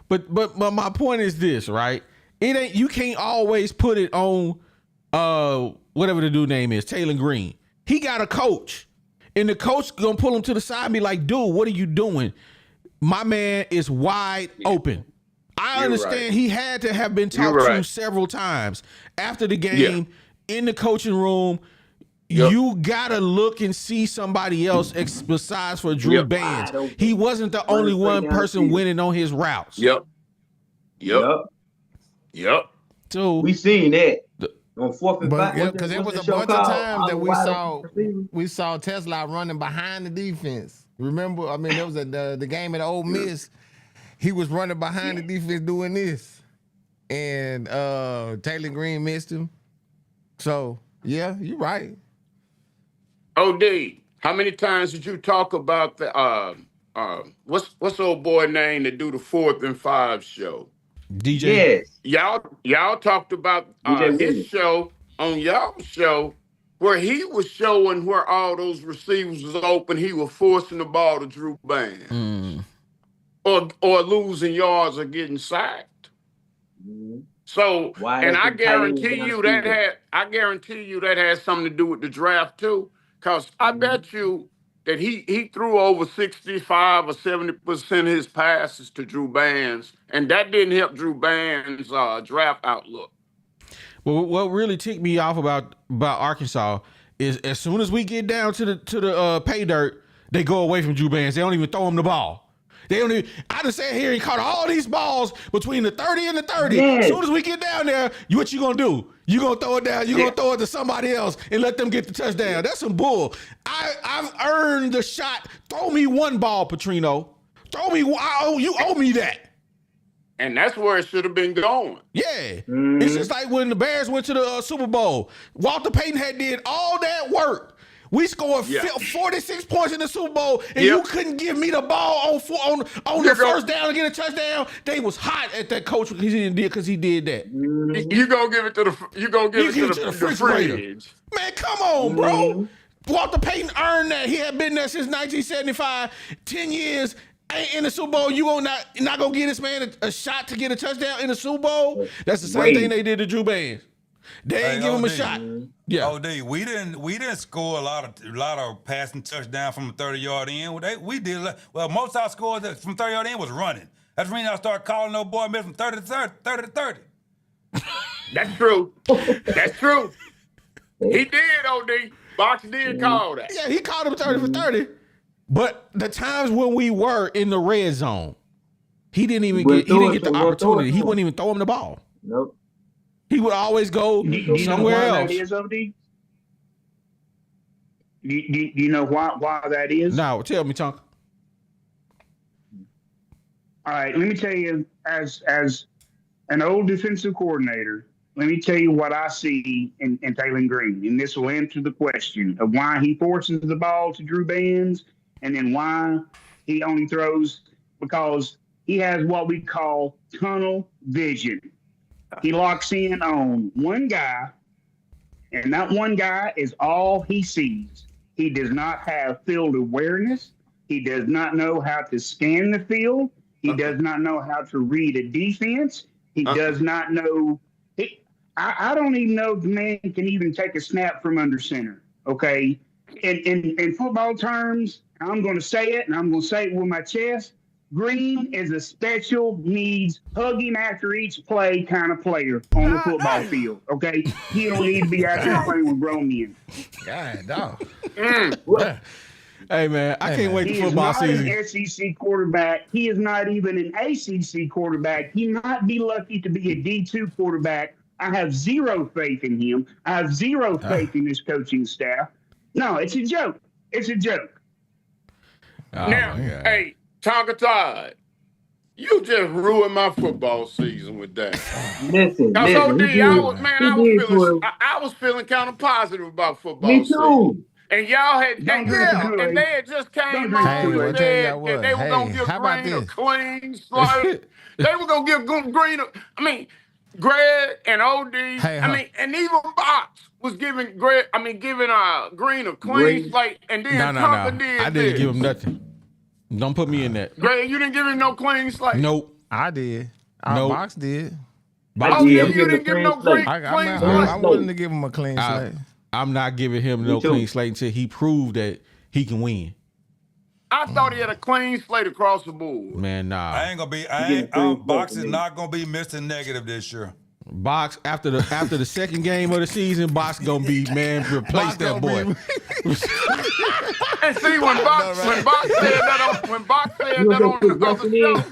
But my point is this, right? It ain't, you can't always put it on whatever the dude name is, Taylor Green. He got a coach, and the coach gonna pull him to the side and be like, dude, what are you doing? My man is wide open. I understand he had to have been talked to several times after the game in the coaching room. You gotta look and see somebody else besides for Drew Bands. He wasn't the only one person winning on his routes. Yep. So we seen that on 4th and 5. Because it was a bunch of times that we saw Teslaa running behind the defense. Remember, I mean, there was the game at Ole Miss. He was running behind the defense doing this, and Taylor Green missed him. So yeah, you're right. OD, how many times did you talk about the what's the old boy name that do the 4th and 5 show? DJ. Yes. Y'all talked about his show on y'all's show where he was showing where all those receivers was open. He was forcing the ball to Drew Bands. Or losing yards or getting sacked. So, and I guarantee you that had something to do with the draft too. Because I bet you that he threw over 65 or 70% of his passes to Drew Bands, and that didn't help Drew Bands' draft outlook. Well, what really ticked me off about Arkansas is as soon as we get down to the pay dirt, they go away from Drew Bands. They don't even throw him the ball. They don't even, I just sat here and caught all these balls between the 30 and the 30. Yes. As soon as we get down there, what you gonna do? You gonna throw it down, you gonna throw it to somebody else and let them get the touchdown. That's some bull. I've earned the shot. Throw me one ball, Petrino. Throw me, you owe me that. And that's where it should have been going. Yeah. It's just like when the Bears went to the Super Bowl. Walter Payton had did all that work. We scored 46 points in the Super Bowl, and you couldn't give me the ball on the first down and get a touchdown. They was hot at that coach because he did that. You gonna give it to the fridge. Man, come on, bro. Walter Payton earned that. He had been there since 1975, 10 years. Ain't in the Super Bowl, you not gonna give this man a shot to get a touchdown in the Super Bowl? That's the same thing they did to Drew Bands. They didn't give him a shot. Yeah. OD, we didn't score a lot of passing touchdown from the 30-yard in. We did most of our scores from 30-yard in was running. That's when I started calling no boy miss from 30 to 30. That's true. That's true. He did, OD. Box did call that. Yeah, he called him 30 for 30. But the times when we were in the red zone, he didn't get the opportunity. He wouldn't even throw him the ball. Nope. He would always go somewhere else. That is, OD? Do you know why that is? No, tell me, Chunk. All right, let me tell you, as an old defensive coordinator, let me tell you what I see in Taylor Green, and this will answer the question of why he forces the ball to Drew Bands, and then why he only throws, because he has what we call tunnel vision. He locks in on one guy, And that one guy is all he sees. He does not have field awareness. He does not know how to scan the field. He does not know how to read a defense. He does not know. I don't even know if the man can even take a snap from under center. Okay. In football terms, I'm going to say it, and I'm going to say it with my chest. Green is a special needs, hugging after each play kind of player on the football field. Okay, he don't need to be out there playing with grown men. God, dog. Hey man, I can't wait He for is football not season. an SEC quarterback. He is not even an ACC quarterback. He might be lucky to be a D2 quarterback. I have zero faith in him. I have zero faith in his coaching staff. No, it's a joke. It's a joke. Oh, Now, my God. hey, Tonka Todd, you just ruined my football season with that. Listen, Cause listen. OD, he I did- was, man, he I was did feeling, for- I was feeling kind of positive about football Me season. too. And y'all had, Don't and, drink the yeah, Kool-Aid. and they had just Don't came drink the on Hey, Kool-Aid. well, and tell said y'all what. that they were gonna Hey, give how about Green a this? clean slate. They were gonna give Green Greg and OD. Hey, I mean, and even Box was giving Green a clean Green. slate, and then No. Tonka did I didn't this. give him nothing. Don't put me in that. Greg, you didn't give him no clean slate. Nope. I did. Nope. Box did. Box Oh, did. yeah, I'm you giving didn't a give clean no slate. clean slate. I'm willing to give him a clean slate. I'm not giving him Me no too. clean slate until he proved that he can win. I thought he had a clean slate across the board. Man, nah. I ain't gonna be. Box is not gonna be Mr. Negative this year. Box after the second game of the season, Box gonna be, man, replace that boy. And see, when Box said that on the other show,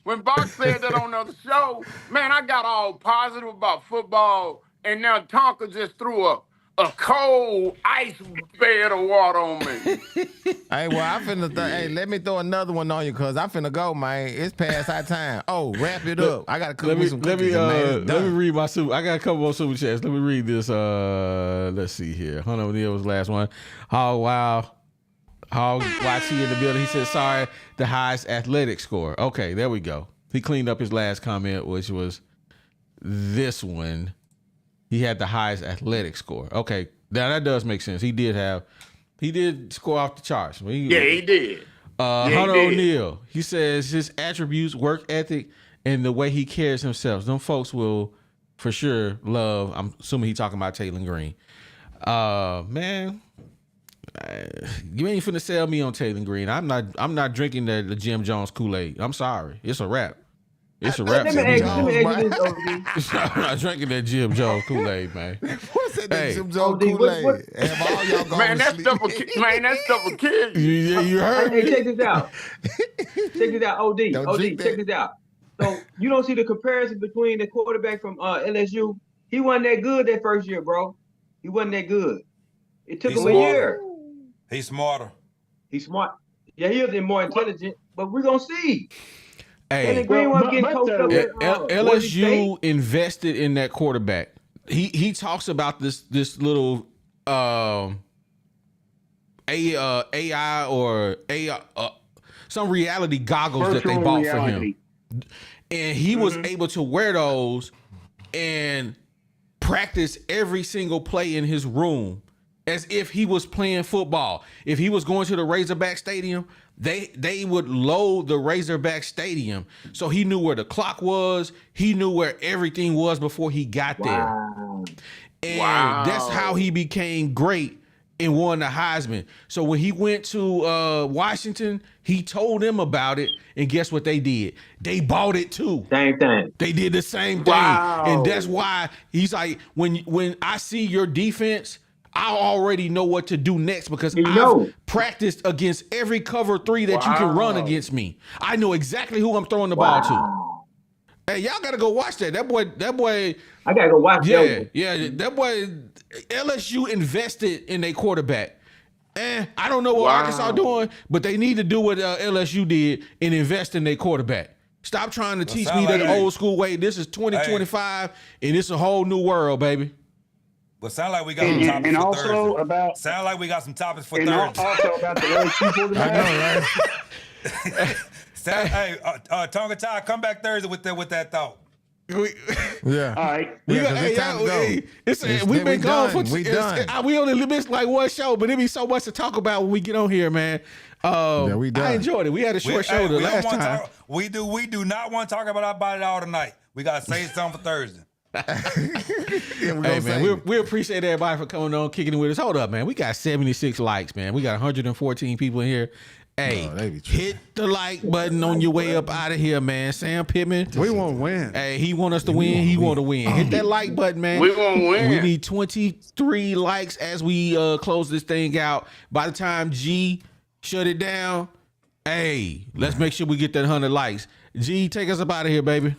when Box said that on the other show, man, I got all positive about football, and now Tonka just threw a cold ice bed of water on me. Hey, well, I finna. Hey, let me throw another one on you, cause I'm finna go, man. It's past our time. Oh, wrap it up. I gotta cook me some cookies. Let me read my super. I got a couple more super chats. Let me read this. Let's see here. Hunter O'Neill was the last one. Hog YT in the building. He said, "Sorry, the highest athletic score." Okay, there we go. He cleaned up his last comment, which was this one. He had the highest athletic score. Okay, now that does make sense. He did score off the charts. Yeah, he did. Hunter he did. O'Neill, he says his attributes, work ethic, and the way he carries himself, them folks will for sure love. I'm assuming he talking about Taylor Green. Man, you ain't finna sell me on Taylor Green. I'm not drinking the Jim Jones Kool-Aid. I'm sorry, it's a wrap. It's a wrap. Let me ask you this, OD. I'm not drinking that Jim Jones Kool-Aid, man. What's that? Hey. Jim Jones OD, Kool-Aid. what- Have all y'all gone Man, to that sleep? stuff will kill you. You heard Hey, me? check this out. Check this out, OD. Don't OD, drink check that. this out. So you don't see the comparison between the quarterback from LSU. He wasn't that good that first year, bro. He wasn't that good. It took He's him a smarter. year. He's smarter. He's smart. Yeah, he is more intelligent, but we're gonna see. Hey, Taylor Green was getting but coached up with Boise State. LSU invested in that quarterback. He talks about this little AI or AI some reality goggles that they Virtual bought reality. for him, and he was able to wear those and practice every single play in his room as if he was playing football. If he was going to the Razorback Stadium, they would load the Razorback Stadium. So he knew where the clock was. He knew where everything was before he got there. Wow. And that's how he became great and won the Heisman. So when he went to Washington, he told them about it. And guess what they did? They bought it too. Same thing. They did the same thing. Wow. And that's why he's like, when I see your defense, I already know what to do next because I've practiced against every cover 3 that you can run against me. I know exactly who I'm throwing the ball to. Hey, y'all gotta go watch that. That boy. I gotta go watch that. Yeah. That boy, LSU invested in their quarterback. I don't know what Arkansas doing, but they need to do what LSU did and invest in their quarterback. Stop trying to teach me that old school way. This is 2025, and it's a whole new world, baby. But sound like we got some topics And for also Thursday. about Sound like we got some topics for and Thursday. also about the LSU quarterback. Hey, Tonga Ty, come back Thursday with that thought. Yeah. All right. Yeah, 'cause it's time to go. We've been gone for we done. we only missed like one show, but it be so much to talk about when we get on here, man. we done. I enjoyed it. We had a short show the last time. We do not want to talk about our body all tonight. We got to save something for Thursday. Yeah, Hey man, we appreciate everybody for coming on, kicking it with us. Hold up, man. We got 76 likes, man. We got 114 people in here. Hey, hit the like button on your way up out of here, man. Sam Pittman. We won't win. Hey, he want us to win. He want to win. Hit that like button, man. We won't win. We need 23 likes as we close this thing out. By the time G shut it down, hey, let's make sure we get that 100 likes. G, take us up out of here, baby.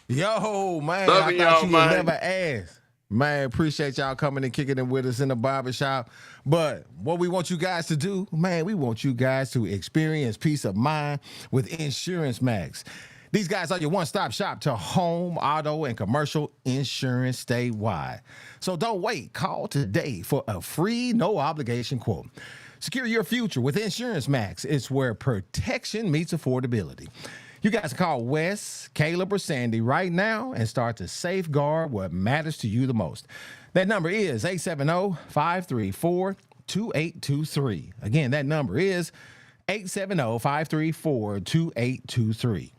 Yo, man. Love I y'all, thought you would man. never ask. Man, appreciate y'all coming and kicking it with us in the barbershop. But what we want you guys to do, man, we want you guys to experience peace of mind with Insurance Max. These guys are your one-stop shop to home, auto, and commercial insurance statewide. So don't wait. Call today for a free, no-obligation quote. Secure your future with Insurance Max. It's where protection meets affordability. You guys call Wes, Caleb, or Sandy right now and start to safeguard what matters to you the most. That number is 870-534-2823. Again, that number is 870-534-2823.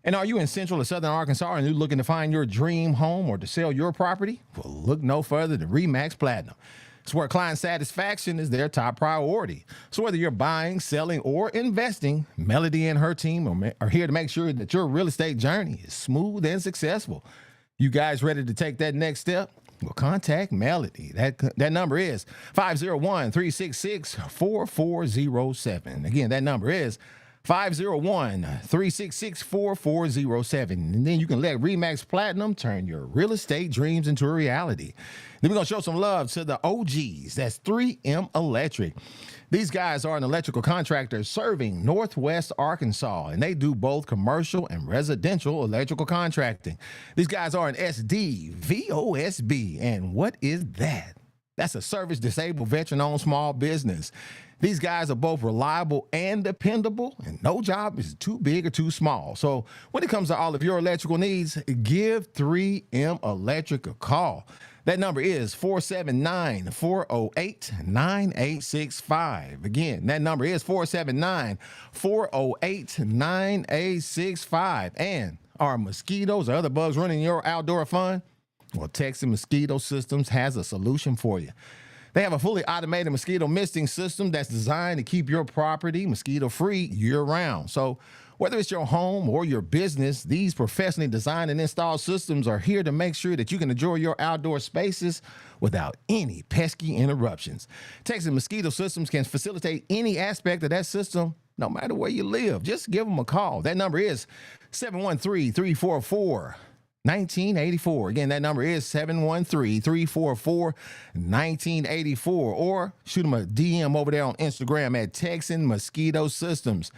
And are you in Central or Southern Arkansas and you're looking to find your dream home or to sell your property? Well, look no further than RE/MAX Platinum. It's where client satisfaction is their top priority. So whether you're buying, selling, or investing, Melody and her team are here to make sure that your real estate journey is smooth and successful. You guys ready to take that next step? Well, contact Melody. That number is 501-366-4407. Again, that number is 501-366-4407. And then you can let RE/MAX Platinum turn your real estate dreams into a reality. Then we're going to show some love to the OGs. That's 3M Electric. These guys are an electrical contractor serving Northwest Arkansas, and they do both commercial and residential electrical contracting. These guys are an SDVOSB. And what is that? That's a service disabled veteran-owned small business. These guys are both reliable and dependable, and no job is too big or too small. So when it comes to all of your electrical needs, give 3M Electric a call. That number is 479-408-9865. Again, that number is 479-408-9865. And are mosquitoes or other bugs running your outdoor fun? Well, Texas Mosquito Systems has a solution for you. They have a fully automated mosquito misting system that's designed to keep your property mosquito-free year-round. So whether it's your home or your business, these professionally designed and installed systems are here to make sure that you can enjoy your outdoor spaces without any pesky interruptions. Texas Mosquito Systems can facilitate any aspect of that system, no matter where you live. Just give them a call. That number is 713-344-1984. Again, that number is 713-344-1984. Or shoot them a DM over there on Instagram at Texan Mosquito Systems.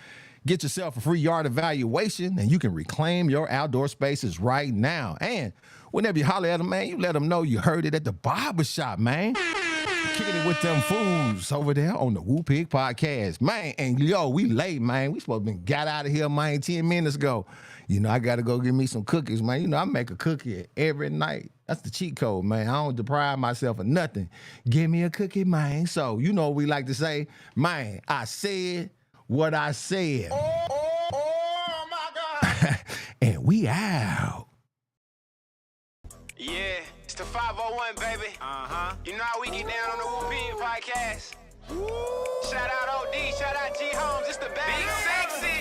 Get yourself a free yard evaluation, and you can reclaim your outdoor spaces right now. And whenever you holler at them, man, you let them know you heard it at the barbershop, man. Kicking it with them fools over there on the Woo Pig Podcast. Man, and yo, we late, man. We supposed to been got out of here, man, 10 minutes ago. You know, I got to go get me some cookies, man. You know, I make a cookie every night. That's the cheat code, man. I don't deprive myself of nothing. Give me a cookie, man. So, you know what we like to say, man, I said what I said. Oh my God. And we out. Yeah, it's the 501, baby. You know how we get down on the Woo Pig Podcast. Shout out OD, shout out G Homes, it's the bag. Big sexy.